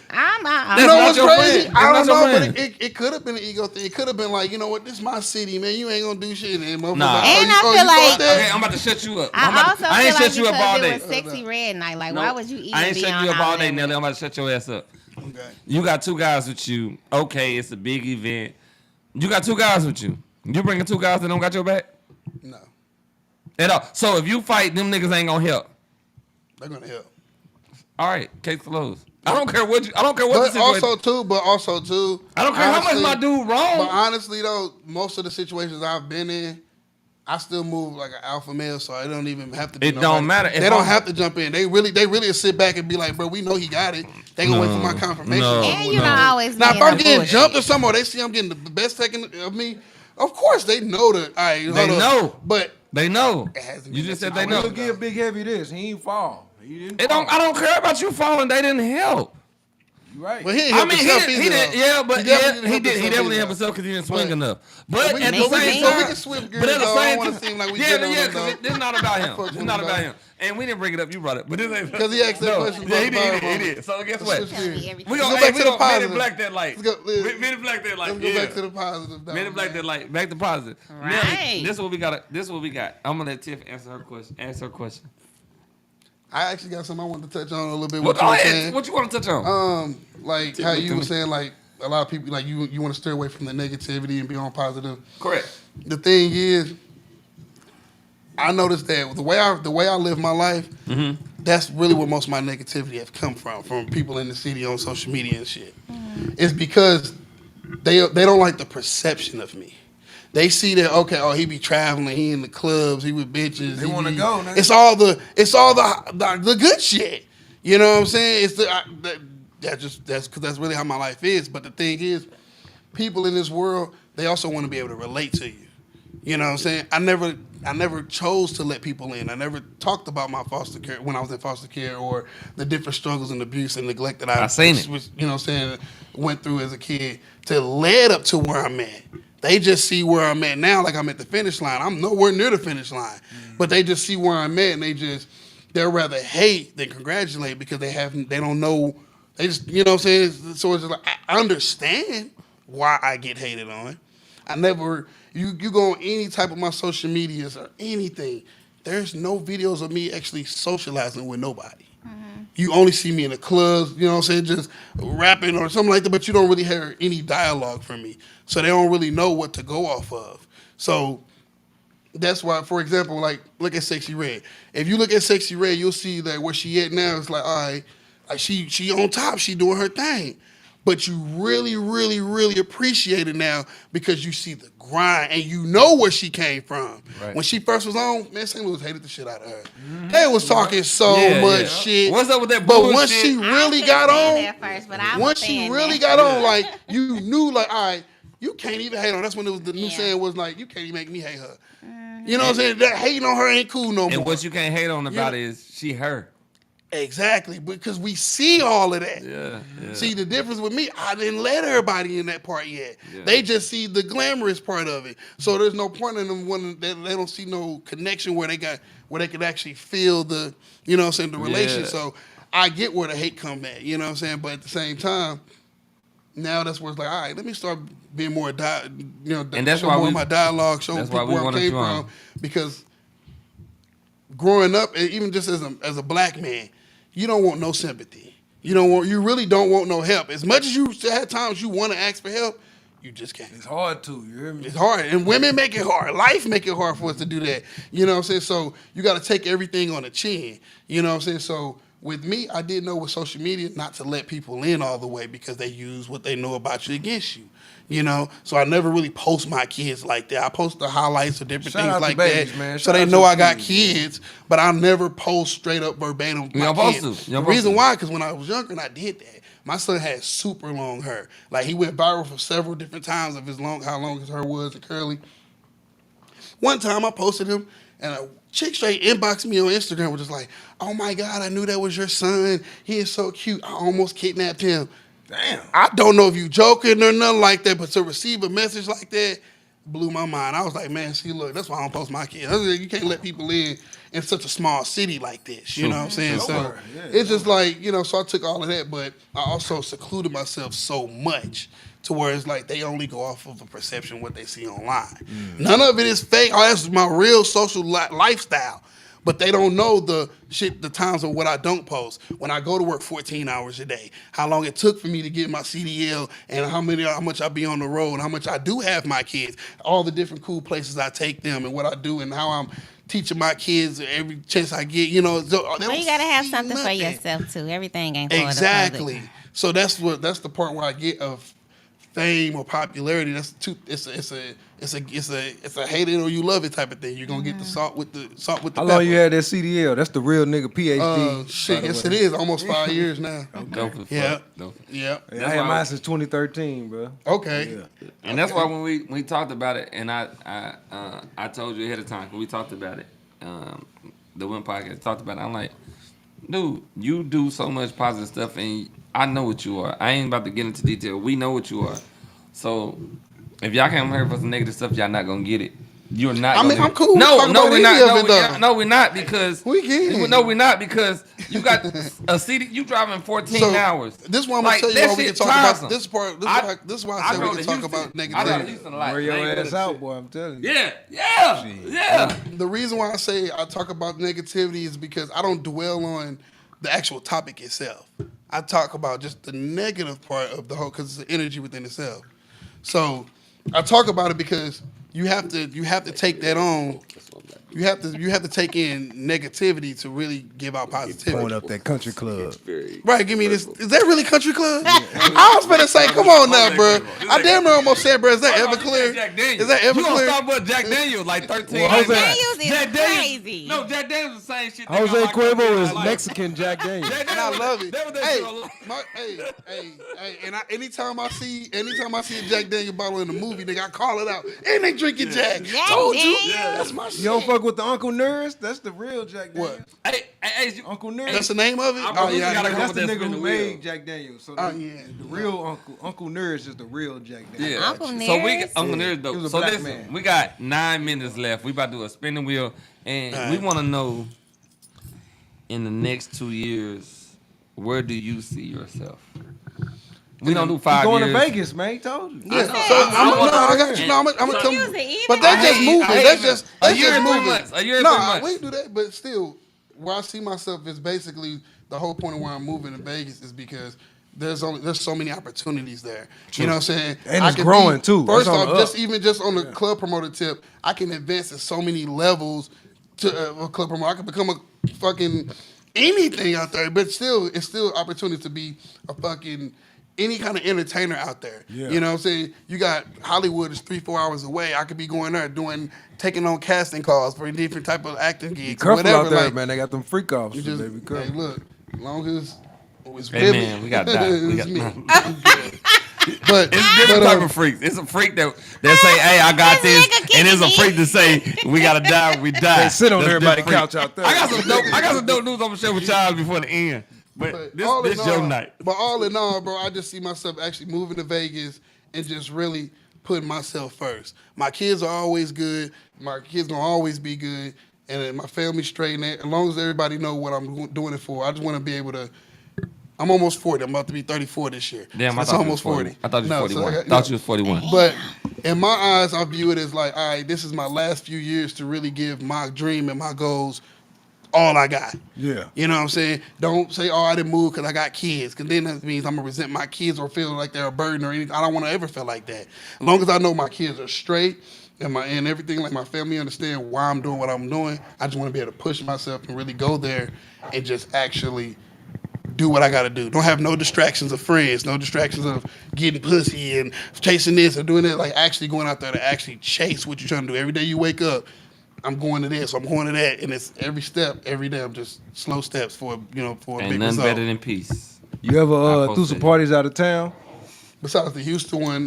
I'm You know That's what's not your crazy? friend. I That's don't not your know, but friend. it could have been an ego thing. It could have been like, you know what, this is my city, man. You ain't gonna do shit. And Nah. And I feel like- Okay, I'm about to shut you up. I also I ain't feel like shut you up all because day. it was Sexy Red Night. Like, No, why would you even I ain't be shut on you up all day, that Nelly. with- I'm about to shut your ass up. Okay. You got 2 guys with you. Okay, it's a big event. You got 2 guys with you. You bringing 2 guys that don't got your back No, at all. So if you fight, them niggas ain't gonna help. they're gonna help. All right, case closed. I don't care what the But situation. also too. I don't care how much my dude wrong. But honestly though, most of the situations I've been in, I still move like an alpha male, so I don't even have to. It don't matter. They don't have to jump in. They really sit back and be like, bro, we know he got it. They gonna wait for my confirmation. No. And you don't always Now, be if in I'm a getting bullshit. jumped or something, or they see I'm getting the best taken of me, of course they know that. All right, They know. But They know. hasn't You been just that said they I know. will give Big Heavy this. He ain't fall. He didn't. It don't. I don't care about you falling. They didn't help. You right. Well, he ain't I help mean, himself he either, did. though. Yeah, but He he definitely did. He definitely either, helped though. himself because he didn't swing But- enough. We But can- at the so we same can time, switch gears, but at though. the I don't same wanna time, seem like we yeah, getting on yeah, them, because though. this is not about him. Fuck This is with not him, about though. him. And we didn't bring it up. You brought it, but this ain't 'Cause he asked that question Yeah, he about did. the He Bible. did. So guess Let's what? switch gears. Tell me We everything. gonna Let's go back to the Men in positive. Black that light. Let's go- Men in Black that light. Let's go Yeah. back to the positive. though, Men in Black man. that light. Back to positive. Right. Nelly, this is what we got. This is what we got. I'm gonna let Tiff answer her question. I actually got something I wanted to touch on a little bit. Well, What you go were ahead. saying. What you want to touch on? Like how you were saying, like a lot of people, like you want to stay away from the negativity and be on positive. Correct. The thing is, I noticed that the way I live my life, that's really where most of my negativity have come from people in the city on social media and shit. It's because they don't like the perception of me. They see that, okay, oh, he be traveling, he in the clubs, he with bitches. They wanna go, man. It's all the good shit. You know what I'm saying? It's that's because that's really how my life is. But the thing is, people in this world, they also want to be able to relate to you. You know what I'm saying? I never chose to let people in. I never talked about my foster care when I was in foster care or the different struggles and abuse and neglect that I seen it. you know what I'm saying, went through as a kid to lead up to where I'm at. They just see where I'm at now, like I'm at the finish line. I'm nowhere near the finish line. But they just see where I'm at and they'll rather hate than congratulate because they don't know. They just, you know what I'm saying? So it's just like, I understand why I get hated on. I never, you go on any type of my social medias or anything, there's no videos of me actually socializing with nobody. You only see me in the clubs, you know what I'm saying, just rapping or something like that, but you don't really hear any dialogue from me. So they don't really know what to go off of. So that's why, for example, like, look at Sexy Red. If you look at Sexy Red, you'll see that where she at now, it's like, all right, like she on top, she doing her thing. But you really, really, really appreciate it now because you see the grind and you know where she came from. Right. When she first was on, man, St. Louis hated the shit out of her. They was talking so Yeah, much yeah. shit. What's up with that But bullshit? once she I really couldn't got stand on, that first, but I was once she saying really that. got on, like, you knew, like, all right, you can't even hate on her. That's when it was the new Yeah. saying was like, you can't even make me hate her. You know what I'm saying? That hating on her ain't cool no more. And what you can't hate on about Yeah. it is she her. Exactly, because we see all of that. Yeah. See, the difference with me, I didn't let everybody in that part yet. Yeah. They just see the glamorous part of it. So there's no point in them when they don't see no connection where they could actually feel the, you know what I'm saying, the relation. Yeah. So I get where the hate come at, you know what I'm saying? But at the same time, now that's where it's like, all right, let me start being more, And that's show why more we- of my dialogue, show that's why people we where I wanted came you on. from. Because growing up, and even just as a black man, you don't want no sympathy. You really don't want no help. As much as you had times you want to ask for help, you just can't. It's hard to, you hear me? It's hard. And women make it hard. Life make it hard for us to do that. You know what I'm saying? So you got to take everything on the chin. You know what I'm saying? So with me, I did know with social media not to let people in all the way because they use what they know about you against you. You know? So I never really post my kids like that. I post the highlights of different Shout things out to like babies, that. man. So Shout they out know to I got kids, kids, but I never post straight up verbatim You my don't supposed kids. to. You The don't reason supposed to. why, because when I was younger and I did that, my son had super long hair. Like he went viral for several different times of how long his hair was and curly. One time I posted him and a chick straight inboxed me on Instagram, was just like, oh my God, I knew that was your son. He is so cute. I almost kidnapped him. Damn. I don't know if you joking or nothing like that, but to receive a message like that blew my mind. I was like, man, see, look, that's why I don't post my kids. You can't let people in such a small city like this. You know what I'm saying? So it's just like, so I took all of that, but I also secluded myself so much to where it's like they only go off of a perception of what they see online. None of it is fake. Oh, that's my real social lifestyle. But they don't know the times of what I don't post. When I go to work 14 hours a day, how long it took for me to get my CDL, and how much I be on the road, and how much I do have my kids, all the different cool places I take them, and what I do, and how I'm teaching my kids every chance I get. Well, you gotta have something for yourself too. Everything ain't for exactly. So that's the part where I get of fame or popularity. It's a hate it or you love it type of thing. You're gonna get the salt with the How long you had that CDL? That's the real nigga PhD. Shit, yes it is. Almost 5 years now. Yeah. Yeah. I had mine since 2013, bro. Okay. Yeah. And that's why when we talked about it, and I told you ahead of time when we talked about it, the WIMP podcast talked about it. I'm like, dude, you do so much positive stuff, and I know what you are. I ain't about to get into detail. We know what you are. So if y'all can't hear for some negative stuff, y'all not gonna get it. You're not. I'm cool. No, we're not. No, we're not because we can. No, we're not because you got a CD. You driving 14 hours. This is why I'm gonna tell you why we can talk about this part. This is why I said we can talk about negativity. Wear your ass out, boy. I'm telling you. Yeah. The reason why I say I talk about negativity is because I don't dwell on the actual topic itself. I talk about just the negative part of the whole, because it's the energy within itself. So I talk about it because you have to take that on. You have to take in negativity to really give out positivity. Going up that country club. Right, give me this. Is that really country club? I was gonna say, come on now, bro. I damn near almost said, bro, is that Everclear? Is that Everclear? You gonna stop with Jack Daniels like 13? Well, Jack Daniels is crazy. No, Jack Daniels the same shit. Jose Cuervo is Mexican Jack Daniels. And I love it. And anytime I see a Jack Daniels bottle in the movie, nigga, I call it out. And they drinking Jack. Told you. That's my shit. You don't fuck with the Uncle Nerds? That's the real Jack Daniels. What? Hey, Uncle Nerds. That's the name of it? That's the nigga who made Jack Daniels. So the real Uncle Nerds is the real Jack Daniels. Yeah. Uncle Nerds. So Uncle Nerds though. So listen, we got 9 minutes left. We about to do a spinning wheel, and we want to know in the next 2 years, where do you see yourself? We don't do 5 years. Going to Vegas, man. He told you. Yeah. I got you. I'm gonna tell you. But that's just moving. That's just moving. A year and 3 months. We do that, but still, where I see myself is basically the whole point of where I'm moving to Vegas is because there's so many opportunities there. True. You know what I'm saying? And it's growing too. First off, just on the club promoter tip, I can advance at so many levels to a club promoter. I can become a fucking anything out there, but it's still opportunity to be a fucking any kind of entertainer out there. Yeah. You know what I'm saying? You got Hollywood is 3-4 hours away. I could be going there taking on casting calls for different type of acting gigs. Careful whatever. Out there, man. They got them freak offs. Hey, look, as long as it's man, we got that. We got But it's different type of freaks. It's a freak that say, "Hey, I got this," and it's a freak to say, "We gotta die when we die." They sit on everybody's couch out there. I got some dope news I'm gonna share with y'all before the end. But this your night. But all in all, bro, I just see myself actually moving to Vegas and just really putting myself first. My kids are always good. My kids gonna always be good, and my family's straight. And as long as everybody know what I'm doing it for, I just want to be able to. I'm almost 40. I'm about to be 34 this year. Damn, I thought almost 40. I thought you was 41. So I thought you was 41. But in my eyes, I view it as like, all right, this is my last few years to really give my dream and my goals all I got. Yeah. You know what I'm saying? Don't say, I didn't move because I got kids, because then that means I'm going to resent my kids or feel like they're a burden or anything. I don't want to ever feel like that. As long as I know my kids are straight and everything, like my family understand why I'm doing what I'm doing, I just want to be able to push myself and really go there and just actually do what I got to do. Don't have no distractions of friends, no distractions of getting pussy and chasing this or doing that. Like actually going out there to actually chase what you're trying to do. Every day you wake up, I'm going to this, I'm going to that, and it's every step, every day. I'm just slow steps for a big result. Ain't nothing better than peace. You ever threw some parties out of town? Besides the Houston one,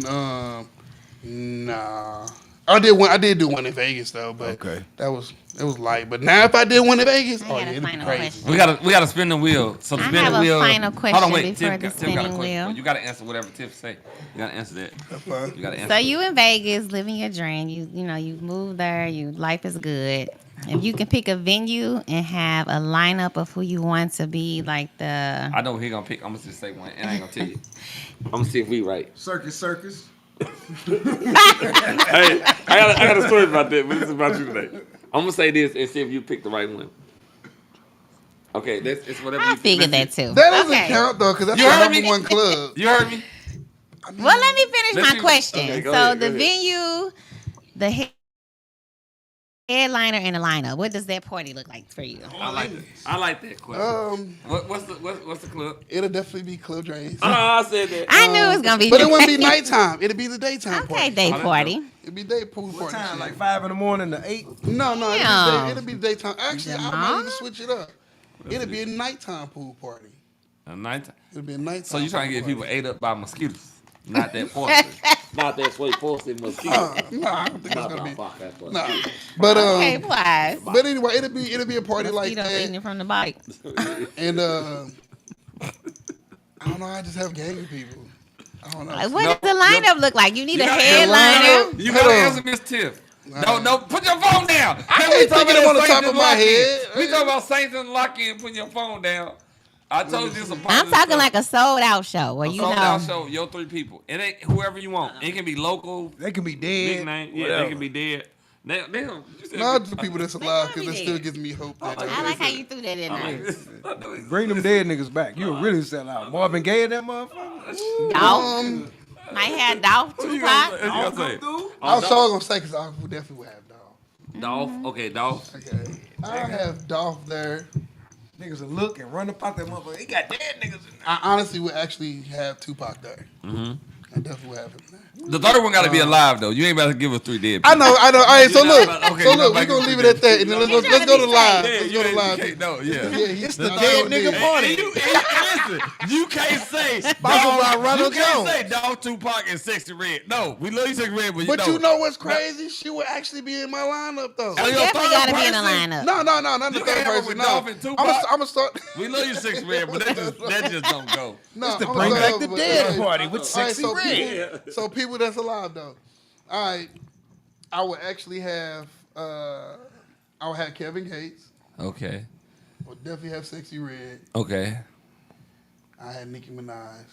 nah. I did do one in Vegas though, but it was light. But now if I did one in Vegas, it'd be crazy. We gotta spin the wheel. So the spin the wheel. I have a final question Hold on, wait. before Tiff the got a spinning question. wheel. You gotta answer whatever Tiff say. You gotta answer that. That's fine. You gotta answer. So you in Vegas, living your dream. You moved there. Life is good. If you can pick a venue and have a lineup of who you want to be, like the. I know who he gonna pick. I'm gonna just say one, and I ain't gonna tell you. I'm gonna see if we right. Circus. Hey, I got a story about that, but this is about you today. I'm gonna say this and see if you pick the right one. Okay, it's whatever. I figured that too. That doesn't count though, because that's the number one club. You heard me? Well, let me finish my question. Okay, go so ahead, the venue, the headliner, and the lineup. What does that party look like for you? I like that question. What's the club? It'll definitely be Club Dre's. I said that. I knew it was gonna be. But it wouldn't be nighttime. It'll be the daytime party. Okay, day party. It'll be day pool party. What time? Like 5 in to 8? No, Damn. it'll be daytime. Actually, I might need to switch it up. It'll be a nighttime pool party. A nighttime. It'll be a nighttime. So you trying to get people ate up by mosquitoes? Not that porcelain. Not that sweet porcelain mosquito. I don't think it's gonna be. That's what. Nah. But Okay, plies. But anyway, it'll be a party like Mosquitoes eating that. it from the bite. And I don't know. I just have gang of people. I don't know. What does the lineup look like? You need a headliner. You gotta answer Miss Tiff. No, put your phone down. I can't think of it on the top of my head. We talking about Saints and lock-in, putting your phone down. I told you this. I'm talking like a sold out show where sold out show. Your 3 people. It ain't whoever you want. It can be local. They can be dead. Big name. Yeah, they can be dead. They No, the people that's alive, because that still gives me hope. I like how you threw that in there. Bring them dead niggas back. You'll really sell out. Marvin Gaye and that motherfucker. Dolph. Might have Dolph Tupac. I was so gonna say because I definitely would have Dolph. Dolph. Okay, Dolph. Okay. I have Dolph there. Niggas will look and run up out that motherfucker. He got dead niggas in there. I honestly would actually have Tupac there. Mm-hmm. I definitely would have him there. The third one got to be alive though. You ain't about to give us 3 dead. I know. All right, so look, okay, we're gonna leave it at that, and then let's go to live. Let's go to live. No, yeah. It's the dead nigga party. Listen, you can't say you can't say Dog Tupac and Sexy Red. No, we love you, Sexy Red, but you know what's crazy? She would actually be in my lineup though. She definitely gotta be in the lineup. No, not the third person. No, I'm gonna start. We love you, Sexy Red, but that just don't go. No, it's to bring back the dead party with Sexy Red. So people that's alive though. All right, I would actually have Kevin Gates. Okay. Would definitely have Sexy Red. Okay. I had Nicki Minaj.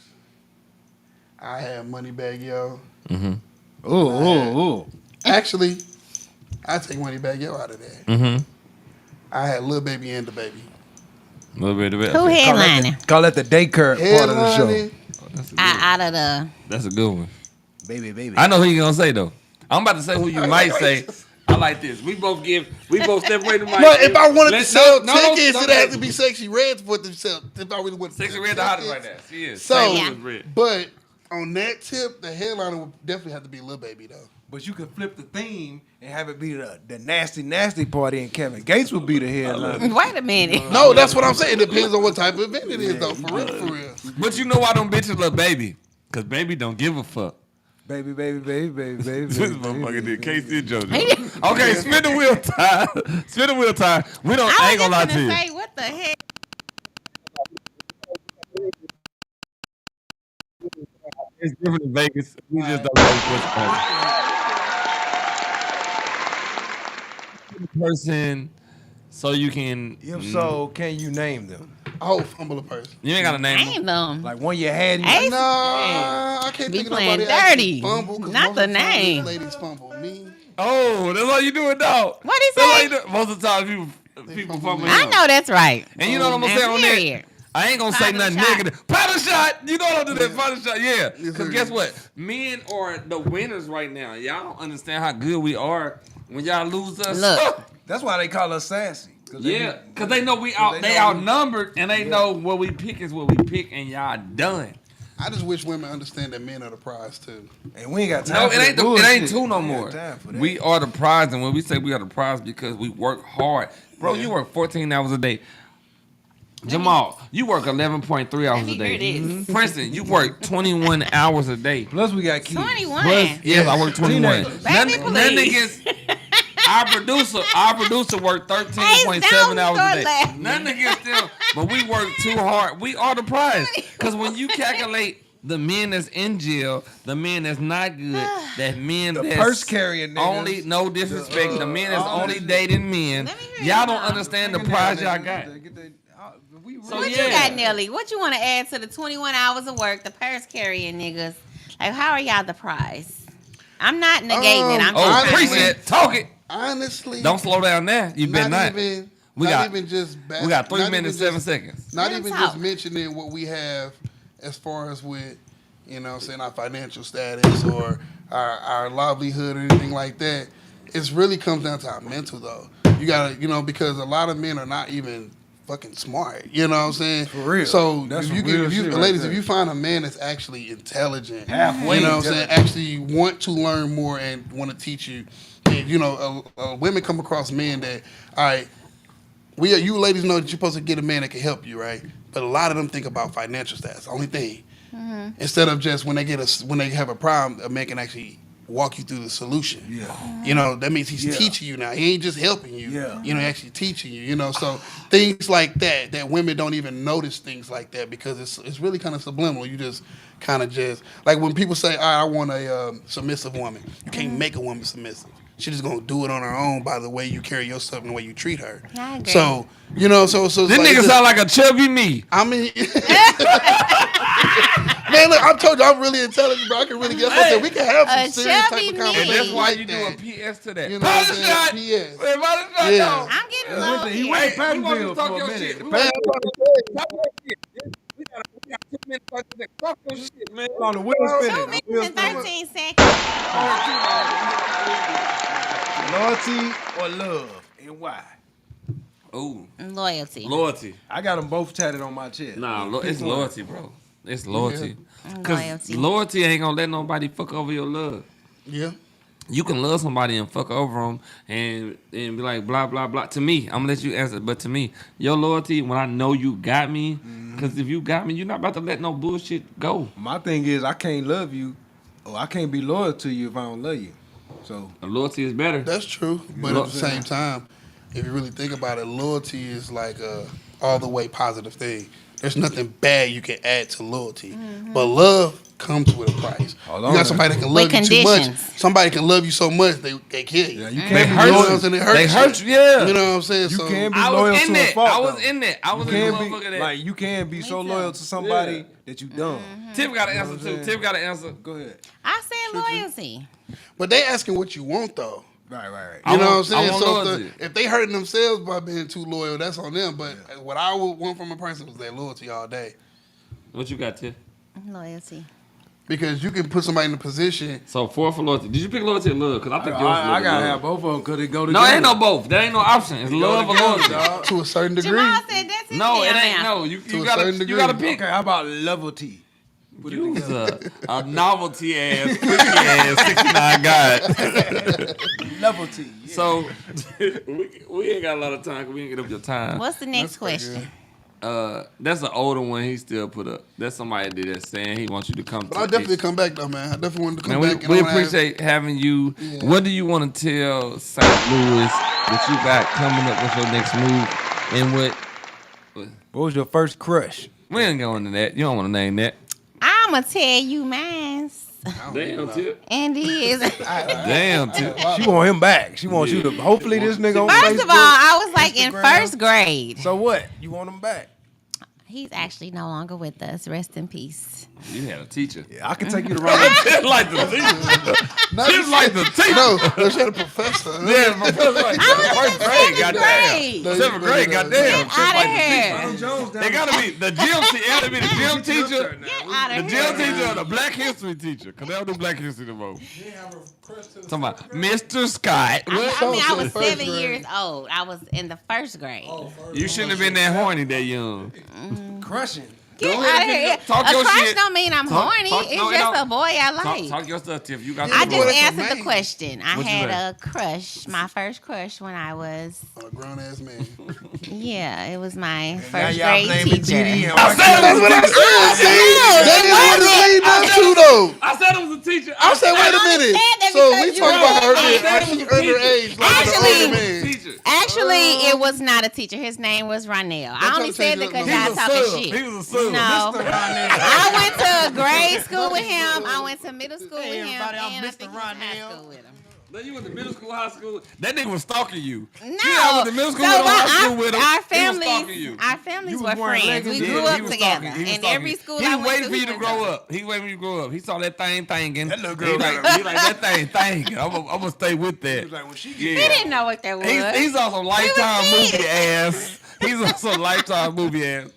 I had Moneybagg Yo. Mm-hmm. Ooh. Actually, I take Moneybagg Yo out of there. Mm-hmm. I had Lil Baby and the Baby. Little bit of it. Who headlining? Call that the daycare part of the show. Out of the. That's a good one. Baby. I know who you gonna say though. I'm about to say who you might say. I like this. We both separate the mic. But if I wanted to sell tickets, it'd have to be Sexy Red for themselves. If I really wanted to Sexy Red the hottest right now. She is. So, Yeah. but on that tip, the headliner would definitely have to be Lil Baby though. But you could flip the theme and have it be the nasty party, and Kevin Gates would be the headliner. Wait a minute. No, that's what I'm saying. It depends on what type of event it is though. For real. But you know why them bitches love Baby? Cause Baby don't give a fuck. Baby. This motherfucker did Casey and JoJo. Okay, spin the wheel time. Spin the wheel time. I ain't gonna lie to you. Say, what the heck? It's different in Vegas. We just don't know what's happening. Person, so you can. If so, can you name them? Oh, fumble a person. You ain't gotta name Ain't them. them. Like one you had. Ace? No, I can't Be think of playing nobody actually dirty. fumble. 'Cause Not most the of time, name. Ladies fumble. Me. Oh, that's all you do it, dog. What he That's all say? you do. Most of the time, people fumble. I know that's right. And you know what I'm gonna say on that? Period. I ain't gonna say Powder nothing shot. negative. Powder shot. You know what I'm doing? That powder shot. Yeah. Yes, Cause sir. guess what? Men are the winners right now. Y'all don't understand how good we are when y'all lose us. Look. That's why they call us sassy. Yeah, cause they know they outnumbered, and they know what we pick is what we pick, and y'all done. I just wish women understand that men are the prize too. And we ain't got time No, for it ain't that it bullshit. ain't two no We ain't more. got time for that. We are the prize, and when we say we are the prize, because we work hard, bro. Yeah. You work 14 hours a day. Jamal, you work 11.3 hours a day. Preston, you work 21 hours a day. Plus we got kids. 21. Plus, yes, I work 21. Teenagers. None Baby, niggas. Our producer worked 13.7 hours a day. None niggas still, but we work too hard. We are the prize. Because when you calculate the men that's in jail, the men that's not good, that men The that's purse carrying niggas. only, no disrespect, the men that's only dating men, Let me hear y'all it don't now. understand the prize y'all got. So What yeah. you got, Nelly? What you want to add to the 21 hours of work, the purse carrying niggas? Like, how are y'all the prize? I'm not negating it. I'm Oh, just trying to preset, talk it. Honestly, Don't slow down there. You better not. Even, We not got- even just We got 3 not minutes, even 7 seconds. Not Let 'em even talk. just mentioning what we have as far as with, you know, saying our financial status or our livelihood or anything like that. It really comes down to our mental though. You gotta, you know, because a lot of men are not even fucking smart. You know what I'm saying? For real. So That's if some you, real if you shit right ladies, there. if you find a man that's actually intelligent, Halfway you know what I'm saying, intelligent. actually want to learn more and want to teach you. And, you know, women come across men that, all right, you ladies know that you're supposed to get a man that can help you, right? But a lot of them think about financial status, only thing. Instead of just when they have a problem, a man can actually walk you through the solution. Yeah. You know, that means he's Yeah. teaching you now. He ain't just helping you. Yeah. You know, actually teaching you. You know, so things like that women don't even notice things like that because it's really kind of subliminal. You just kind of just like when people say, "I want a submissive woman." You can't make a woman submissive. She's just gonna do it on her own by the way you carry yourself and the way you treat her. I agree. So you know, so it's This like, nigga sound like a chubby me. I mean, man, look, I told you I'm really intelligent, bro. I can really get. That's what I said. We can have some A serious type chubby of me. conversation. And that's why like you that. do a PS to that. You know what I'm Pop saying? shot. PS. Hey, pop shot, Yeah. dog. I'm getting He low went to here. we want Pattonville you to talk for a your minute. shit. Man, I'm about to say, Talk your shit. We got 2 minutes. Talk your shit, man. Hold on, the wheel's 2 spinning. minutes The wheel's and spinning. 13 seconds. Loyalty or love, and why? Ooh, Loyalty. loyalty. I got them both tatted on my chest. Nah, it's Pick one. loyalty, bro. It's loyalty. Cause Loyalty. loyalty ain't gonna let nobody fuck over your love. yeah. You can love somebody and fuck over them and be like blah blah blah. To me, I'm gonna let you answer, but to me, your loyalty when I know you got me, because if you got me, you're not about to let no bullshit go. My thing is, I can't love you, or I can't be loyal to you if I don't love you. So Loyalty is better. That's true, but at the same time, if you really think about it, loyalty is like a all the way positive thing. There's nothing bad you can add to loyalty, but love comes with a price. Hold You on got now. somebody that can With love you too much. conditions. Somebody can love you so much they kill you. yeah, you They can't be hurt You know what loyal. I'm saying? They hurt They you. hurt you, yeah. You know what I'm saying? You So can be I loyal was in to a that. fault. I was though. in that. I was You in the can't motherfucker be that. like you can't be so too. loyal to somebody Yeah. that you dumb. Tiff got to answer what I'm too. saying? Tiff got to answer. Go ahead. I said loyalty. but they asking what you want though. Right. I You know want- what I'm I saying? want So loyalty. if they hurting themselves by being too loyal, that's on them. But what I would want from a person was their loyalty all day. What you got, Tiff? Loyalty. Because you can put somebody in a position. So 4 for loyalty. Did you pick loyalty or love? Because I think yours is I gotta love. have both of them because they go No, together. ain't no both. There ain't no option. It's love or loyalty. dog. To a certain degree. Jamal said that's his No, it damn ain't. answer. No, you To a gotta certain you degree. gotta pick. Okay, how about loyalty? Put it You was together. a novelty ass, quickie ass 69 guy. Loyalty. Yeah. So we ain't got a lot of time because we didn't get up your time. What's the next question? That's an older one he still put up. That's somebody that's saying he wants you to come But to I definitely come back though, man. I definitely wanted to come Man, back. we and I wanna appreciate having you. Yeah. What do you want to tell St. Louis that you got coming up with your next move? And What was your first crush? we ain't going into that. You don't want to name that. I'ma tell you mine. Damn, Tip. And it is. Damn, Tip. She want him back. She wants you to. Hopefully, this nigga on First Facebook. of all, I was like in Instagram. first grade. So what? You want him back? He's actually no longer with us. Rest in peace. You had a teacher. Yeah, I can take you to run. Just like the teacher. Just like the teacher. No, she had a professor. Yeah, professor. Like, first grade, goddamn. No, 7th grade, goddamn. Just Out of like the here. teacher. Jones down They gotta be the gym teacher. It gotta be the gym teacher. Get out The of jail here. teacher or the black history teacher. Because they don't do black history no more. Talking about Mr. Scott. I mean, I So was first 7 grade. years old. I was in the first grade. You shouldn't have been that horny that young. crushing. Get Go out ahead, of here. Tiff. Talk A your crush shit. don't mean I'm Talk- horny. talk- It's no, it just don't. a boy I like. Talk your stuff, Tiff. You got I to just that's answered amazing. the question. I What you had say? a crush, my first crush when I was, A grown ass man. yeah, it was my Now first y'all grade blaming teacher. Didi and That's what I said. See, that is what it's leading up to, though. I said it was a teacher. I said, wait a minute. understand that So because we you talking about her said being that. actually underage, like Actually- an older man. Teacher. Actually, it was not a teacher. His name was Ronell. I only said that because He y'all was talking shit. He was a sub. No. Mr. Ronell. I went to grade school with him. I went to middle school Hey, with him. everybody, I'm And I Mr. think he was high Ronell. school with him. Then you went to middle school, high school. That nigga was stalking you. No. I went to middle school So with him, what high school with him. our He was families, stalking you. our families You were was wearing friends. We leggings. grew Yeah, up he was together. stalking you. He was And stalking every you. school He I was went waiting to, for you he to went grow to. up. He waiting for you to grow up. He saw that thing thinking. That little He girl like that thing thinking. I'm gonna stay with that. He was like, when she Yeah. get He didn't know what that was. He's on some Lifetime kids. movie ass. He's on some Lifetime movie ass.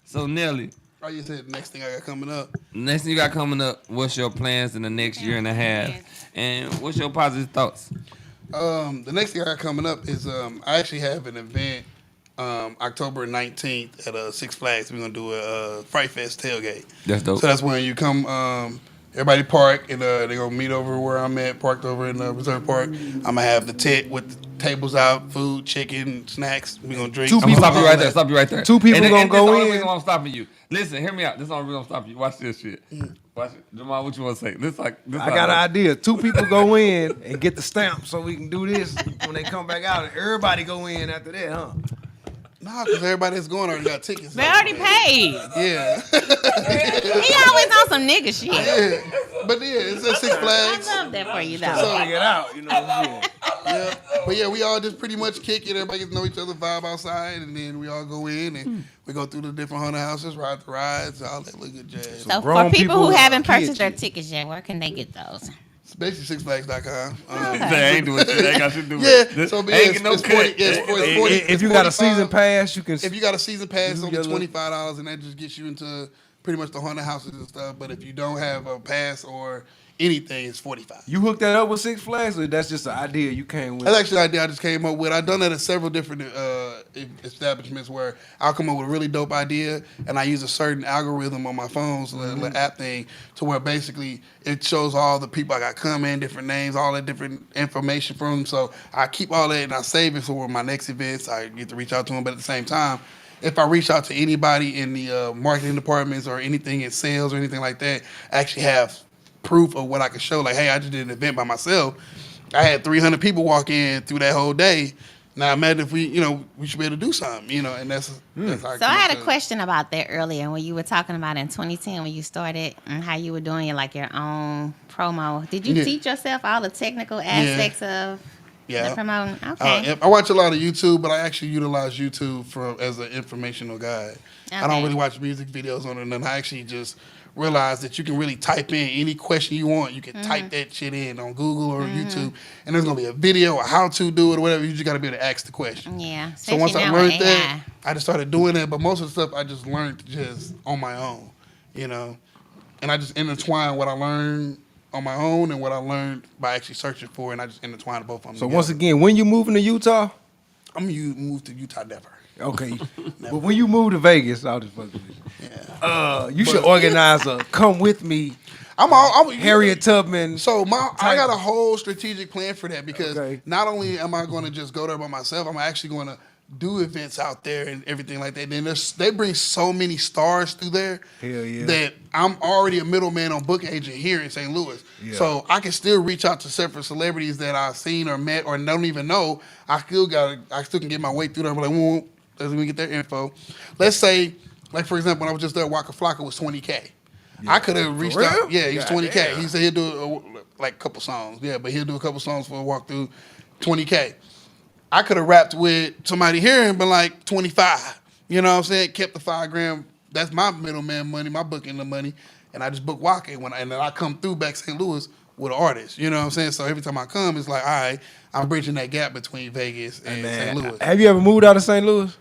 So Nelly, Oh, you said the next thing I got coming up. next thing you got coming up, what's your plans in the next year and a half? And what's your positive thoughts? The next thing I got coming up is I actually have an event October 19th at Six Flags. We're gonna do a Fright Fest tailgate. That's dope. So that's when you come. Everybody park and they're gonna meet over where I'm at, parked over in Reserve Park. I'm gonna have the tent with the tables out, food, chicken, snacks. We're gonna drink. Two I'm gonna people- stop you right there. Stop you right there. Two people and, gonna and go this the only in. reason why I'm stopping you. Listen, hear me out. This is the only reason I'm stopping you. Watch this shit. Watch it. Jamal, what you want to say? This I got an idea. Two people go in and get the stamp so we can do this when they come back out. Everybody go in after that, huh? Nah, because everybody that's going already got tickets. They already paid. Yeah. He always on some nigga shit. Yeah. But yeah, it's at Six I Flags. love that for you, So though. figure it out, you know. Yeah. Yeah. But yeah, we all just pretty much kick it. Everybody gets to know each other, vibe outside, and then we all go in and we go through the different haunted houses, ride the rides, all that little good jazz. So for grown people people, who haven't kids. purchased their tickets yet, where can they get those? It's basically sixflags.com. They ain't doing shit. They ain't got shit to do with Yeah, it. so Ain't it's, get no it's 40, cut. yeah, it's 40, If you got a 45. season pass, you can. If you got a season pass, it's You only get a little- $25, and that just gets you into pretty much the haunted houses and stuff. But if you don't have a pass or anything, it's $45. You hooked that up with Six Flags, or that's just an idea you came with? That's actually an idea I just came up with. I've done that at several different establishments where I'll come up with a really dope idea, and I use a certain algorithm on my phone's little app thing to where basically it shows all the people I got coming, different names, all that different information from them. So I keep all that and I save it for my next events. I get to reach out to them, but at the same time, if I reach out to anybody in the marketing departments or anything in sales or anything like that, I actually have proof of what I can show. Like, hey, I just did an event by myself. I had 300 people walk in through that whole day. Now imagine if we should be able to do something, and that's how So I had a question about that earlier when you were talking about in 2010 when you started and how you were doing your own promo. Did you Yeah. teach yourself all the technical aspects of the promoting? Okay. Yep. I watch a lot of YouTube, but I actually utilize YouTube as an informational guide. I Okay. don't really watch music videos on it, and I actually just realized that you can really type in any question you want. You can type that shit in on Google or YouTube, and there's gonna be a video or how to do it or whatever. You just gotta be able to ask the question. Yeah. So once I especially now learned with that, AI. I just started doing that. But most of the stuff I just learned just on my own, and I just intertwine what I learned on my own and what I learned by actually searching for, and I just intertwine both of them. So together. once again, when you moving to Utah? I'm gonna move to Utah never. Okay, but when you move to Vegas, I'll just fuck with you. Yeah. You should organize a come with me, I'm Harriet Tubman. So I got a whole strategic plan for that because Okay. not only am I going to just go there by myself, I'm actually going to do events out there and everything like that. Then they bring so many stars through there Hell yeah. that I'm already a middleman on book agent here in St. Louis. Yeah. So I can still reach out to separate celebrities that I've seen or met or don't even know. I still can get my way through there. I'm like, well, let me get their info. Let's say, like for example, when I was just there, Waka Flocka was 20K. I could have reached real? out. Yeah, he was 20K. Goddamn. He said he'll do like a couple songs. Yeah, but he'll do a couple songs for a walkthrough. 20K. I could have rapped with somebody here and been like 25. You know what I'm saying? Kept the $5,000. That's my middleman money, my booking the money, and I just book Waka and then I come through back St. Louis with an artist. You know what I'm saying? So every time I come, it's like, all right, I'm bridging that gap between Vegas and St. Louis. Have you ever moved out of St. Louis?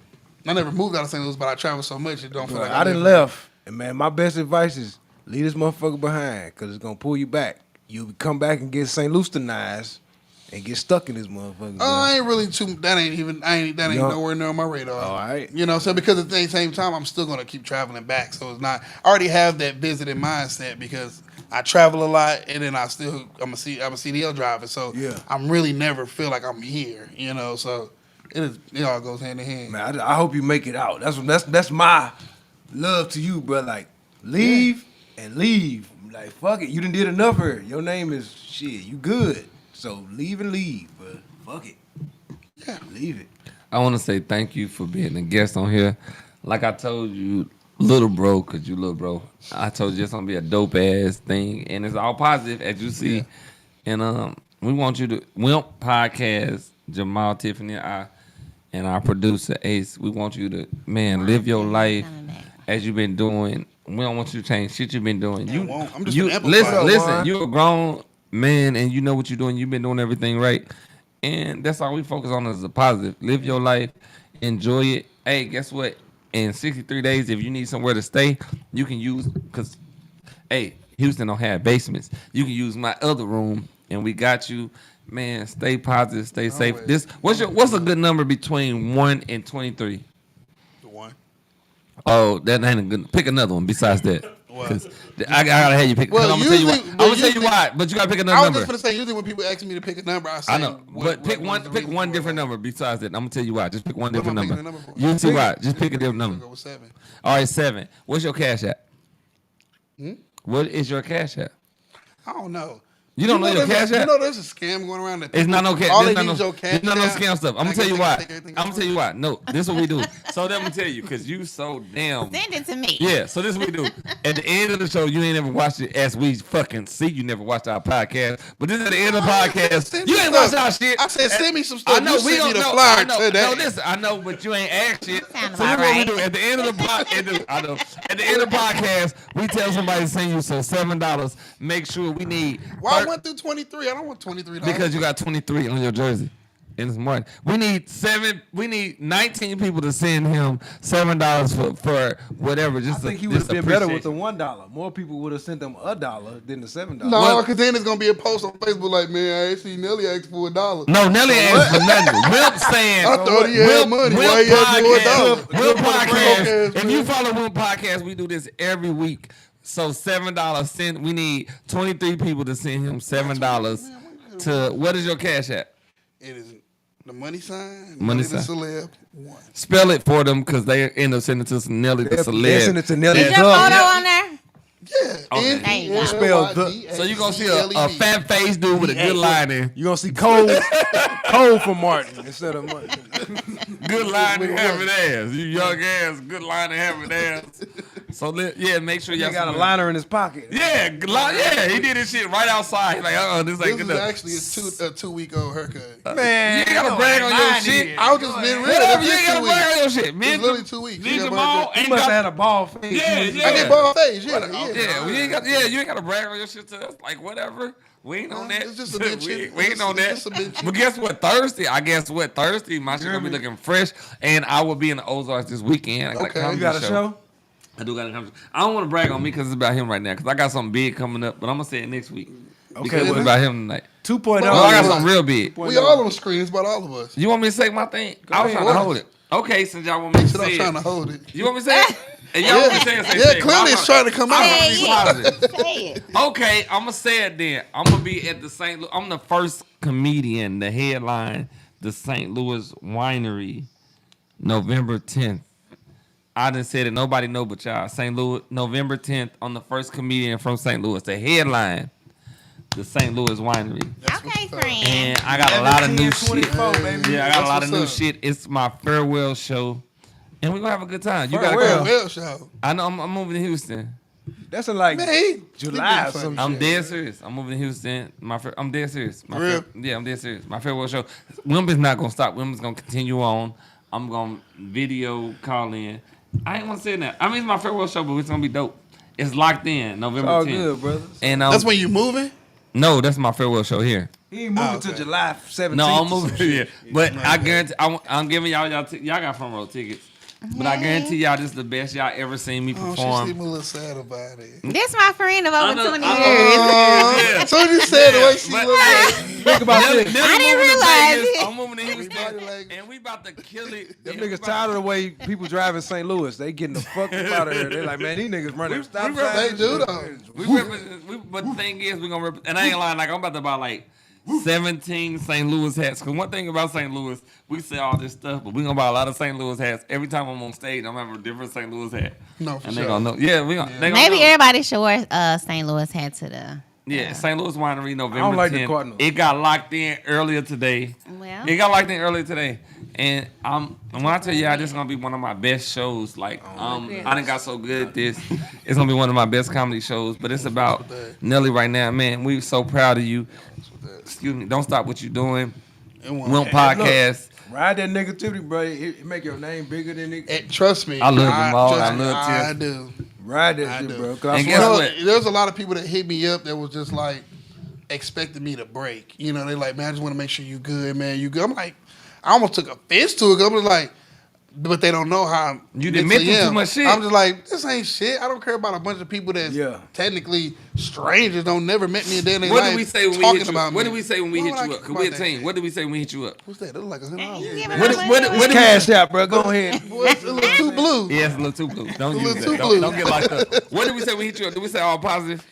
I never moved out of St. Louis, but I travel so much it don't feel like I done left, and man, my best advice is leave this motherfucker behind, cause it's gonna pull you back. You come back and get St. Louisanized, and get stuck in this motherfucker. I ain't really too. That ain't nowhere near on my radar. All right. You know, so because at the same time, I'm still gonna keep traveling back. So it's not. I already have that visiting mindset because I travel a lot, and then I'm a CDL driver. So Yeah. I'm really never feel like I'm here. You know, so it all goes hand in hand. Man, I hope you make it out. That's my love to you, bro. Like, leave and leave. Like, fuck it. You done did enough here. Your name is shit. You good. So leave and leave, but fuck it. Yeah. Leave it. I want to say thank you for being a guest on here. Like I told you, little bro, because you little bro, I told you it's going to be a dope ass thing. And it's all positive, as you see. Yeah. And we want you to, WIMP Podcast, Jamal, Tiffany, and our producer, Ace, we want you to, man, live your life as you've been doing. We don't want you to change shit you've been doing. I'm just an amplifier. Listen, you're a grown man and you know what you're doing. You've been doing everything right. And that's all we focus on is the positive. Live your life. Enjoy it. Hey, guess what? In 63 days, if you need somewhere to stay, you can use, because, hey, Houston don't have basements. You can use my other room, and we got you. Man, stay positive, stay safe. What's a good number between 1 and 23? 1. Oh, that ain't a good. Pick another one besides that. Because I gotta have you pick. Well, I'm gonna tell you why. But you gotta pick another number. I was just gonna say, usually when people ask me to pick a number, I say, I know, but pick one different number besides that. I'm gonna tell you why. Just pick one different am I number. picking the number for? You'll see why. Just pick a different I'm number. gonna go with 7. All right, 7. What's your cash app? What is your cash app? I don't know. You don't know your cash app? You know there's a scam going around. It's not no cash. All they need is your cash. It's not no scam stuff. I'm gonna tell you why. No, this is what we do. So let me tell you, because you so damn. Send it to me. Yeah, so this is what we do. At the end of the show, you ain't never watched it as we fucking see. You never watched our podcast. But this is at the end of the podcast. You ain't watched our shit. I said, send me some stuff. I know, you we sent me don't the know. flyer I know, today. no, listen, I know, but you ain't asked shit. So Sounds this is about what we right. do. At the end of the podcast, I know. At the end of the podcast, we tell somebody to send you $7. Make sure we need. Why I went through 23? I don't want $23. Because you got 23 on your jersey. And it's more. We need 19 people to send him $7 for whatever. I think he would have been better with the $1. More people would have sent them $1 than the $7. No, because then it's gonna be a post on Facebook like, man, I ain't seen Nelly ask for $1. No, Nelly asked for nothing. WIMP saying. I thought he had money. Why he asked for $1? WIMP Podcast. If you follow WIMP Podcast, we do this every week. So $7. We need 23 people to send him $7 to. What is your cash app? It is the money sign. Money the sign. celeb. 1. Spell it for them because they end up sending it to Nelly the celeb. They send it to Nelly. Is your photo on there? Yeah. Okay. There you go. Spell the. So you're going to see a fat face dude with a good line in. You're going to see Cole for Martin instead of Martin. Good line and having ass. You young ass, good line and having ass. So make sure y'all He got a liner in his pocket. Yeah, he did his shit right outside. He's like, this ain't This good is enough. actually a 2-week-old haircut. Man, You ain't gotta brag on your shit. I was just being real. Whatever, It's you ain't just gotta 2 brag on weeks. your shit. It's literally 2 weeks. Ninja You got my Ball haircut. He ain't must have got. had a ball face. Yeah. I get bald face. Yeah, You ain't gotta brag on your shit to us. Like whatever. We ain't on that. It's just a mention. We ain't on that. It's just a mention. But guess what? Thursday, my shit gonna be looking fresh, and I will be in the Ozarks this weekend. Okay. You got a show? I do got a conversation. I don't want to brag on me because it's about him right now. Because I got something big coming up, but I'm gonna say it next week. Because it's about him tonight. 2.0. Oh, I got something real big. We all on the screen. It's about all of us. You want me to say my thing? I was trying to hold it. Okay, since y'all want me to Said I'm say trying to it. hold it. You want me to say it? And y'all want me to say it? Say it. Clearly it's trying to come out. I'm gonna be positive. Say it. Okay, I'm gonna say it then. I'm gonna be at the St. Louis. I'm the first comedian to headline the St. Louis Winery, November 10th. I done said it. Nobody know but y'all. St. Louis, November 10th. I'm the first comedian from St. Louis to headline the St. Louis Winery. Okay, friend. And I got a lot of new shit. 24, baby. Yeah, I got a lot of what's new up. shit. It's my farewell show. And we're gonna have a good time. You Farewell. gotta Well, show. I know I'm moving to Houston. That's in like Man, July or he some I'm shit. dead serious. I'm moving to Houston. I'm dead serious. Real? Yeah, I'm dead serious. My farewell show. WIMP is not gonna stop. WIMP is gonna continue on. I'm gonna video call in. I ain't want to say that. I mean, it's my farewell show, but it's gonna be dope. It's locked in November All 10th. good, brother. And That's when you moving? no, that's my farewell show here. He ain't moving okay. to July 17th. No, I'm or some moving. shit. Yeah, but I guarantee I'm giving y'all y'all got front row tickets. But I guarantee y'all this is the best y'all ever seen me Oh, she perform. seemed a little sad about it. This my friend of over I know- 20 I know. years. Yeah. So you said the way she But, looked at hey, Think about this. I didn't realize it. I'm moving to Body Houston, language. and we about to kill it. Them And we niggas about- tired of the way people drive in St. Louis. They getting the fuck up out of here. They like, man, these niggas running stop signs. They do, though. But the thing is, we're gonna and I ain't lying. Like I'm about to buy like 17 St. Louis hats. Cause one thing about St. Louis, we say all this stuff, but we gonna buy a lot of St. Louis hats. Every time I'm on stage, I'm having a different St. Louis hat. No, for and sure. they gonna know. Yeah, we gonna. They gonna Maybe know. everybody should wear St. Louis hat to the. Yeah, St. Louis Winery, November 10th. I don't like the Cardinals. It got locked in earlier today. Well, It got locked in earlier today. And when I tell y'all, this is gonna be one of my best shows. Like, I done got so good at this. It's gonna be one of my best comedy shows. But it's about Nelly right now, man. We so proud of you. Excuse me. Don't stop what you're doing. WIMP podcast. Ride that negativity, bro. It make your name bigger than it. Trust me. I love them all. trust I me, love I Tiff. do. Ride that I shit, do. bro. 'Cause I And swear- guess You know, what? there's a lot of people that hit me up that was just like expecting me to break. You know, they like, man, I just want to make sure you good, man. You good. I'm like, I almost took offense to it. 'Cause I'm just like, but they don't know how You done been through too much shit. I'm just like, this ain't shit. I don't care about a bunch of people that's technically strangers, don't never met me a day in their What life. did we say when we talking hit you about up? What me. did we say when we Why hit would I you up? care Cause we a about that team. shit? What did we say when we hit you up? What's that? That look like $100. you Yeah. giving What us did- money? what did- Cash out, bro. Go ahead. Boy, it's a little too blue. Yeah, it's a little too blue. Don't use little that. too blue. Don't get locked up. What did we say when we hit you up? Did we say all positive?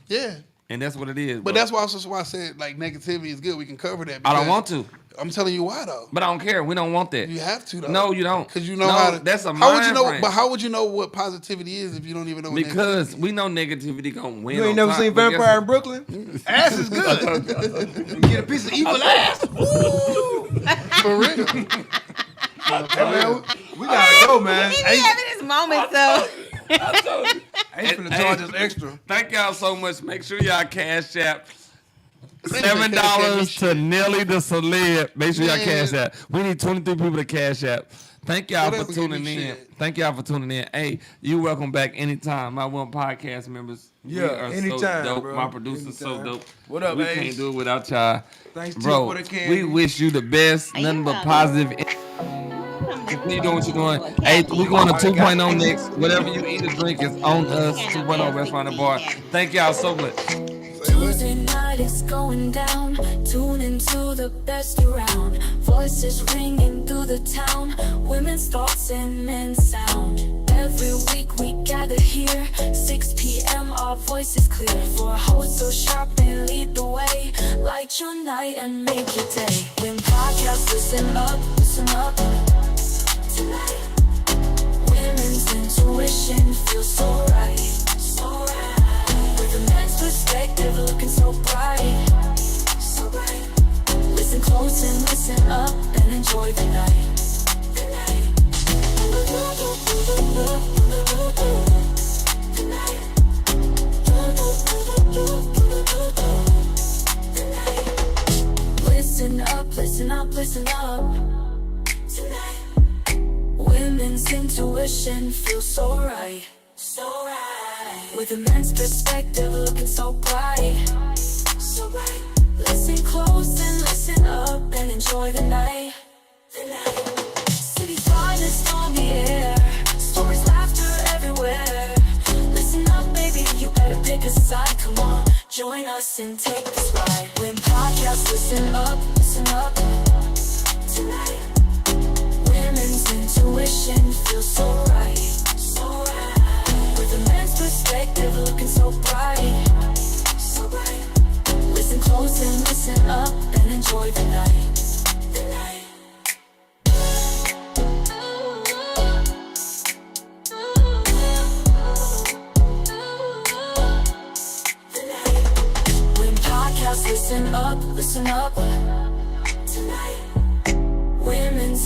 Yeah. And that's what it is. But bro. that's why I said like negativity is good. We can cover that. I don't because want to. I'm telling you why though. But I don't care. We don't want that. You have to though. No, you don't. Because you know No, how to. that's a how would you mind know? frame. But how would you know what positivity is if you don't even know? What Because negativity we know negativity gonna win. You ain't on never top, seen but guess Vampire in what? Brooklyn? Ass is good. You get a piece of evil ass. Woo! is? For real. Hey, man, we gotta go, man. He be Ain't having his moments though. I told you. finna Hey, charge us extra. Thank y'all so much. Make sure y'all cash app Cash $7 app to Nelly the Celeb. Make sure y'all Man. cash app. We need 23 people to cash app. Thank y'all Whatever, for give me tuning in. shit. Thank y'all for tuning in. Hey, you welcome back anytime. My WIMP podcast members. we Yeah, are anytime, so dope. bro. My producer's so Anytime. dope. What up, We Ace? can't do it without y'all. Thanks, Tip, Bro, for the candy. we wish you the best. Nothing but positive. Continue doing what you're doing. Hey, we going to 2.0 next. Whatever you eat or drink is on us. 2.0 Restaurant and Bar. Thank y'all so much. Tuesday night is going down. Tune into the best around. Voices ringing through the town. Women's thoughts and men's sound. Every week we gather here. 6 p.m. our voices clear. For a host so sharp and lead the way. Light your night and make your day. When podcasts, listen up, listen up. Tonight, women's intuition feels so right, so right. With a man's perspective looking so bright, so bright. Listen close and listen up and enjoy the night, the night. Tonight. Listen up, listen up, listen up. Tonight. Women's intuition feels so right, so right. With a man's perspective looking so bright, so bright. Listen close and listen up and enjoy the night, the night. City finest on the air, stories, laughter everywhere. Listen up, baby, you better pick a side. Come on, join us and take this ride. When podcasts, listen up tonight. Women's intuition feels so right, so right. With a man's perspective looking so bright, so bright. Listen close and listen up and enjoy the night, the night. The night. When podcasts, listen up tonight. Women's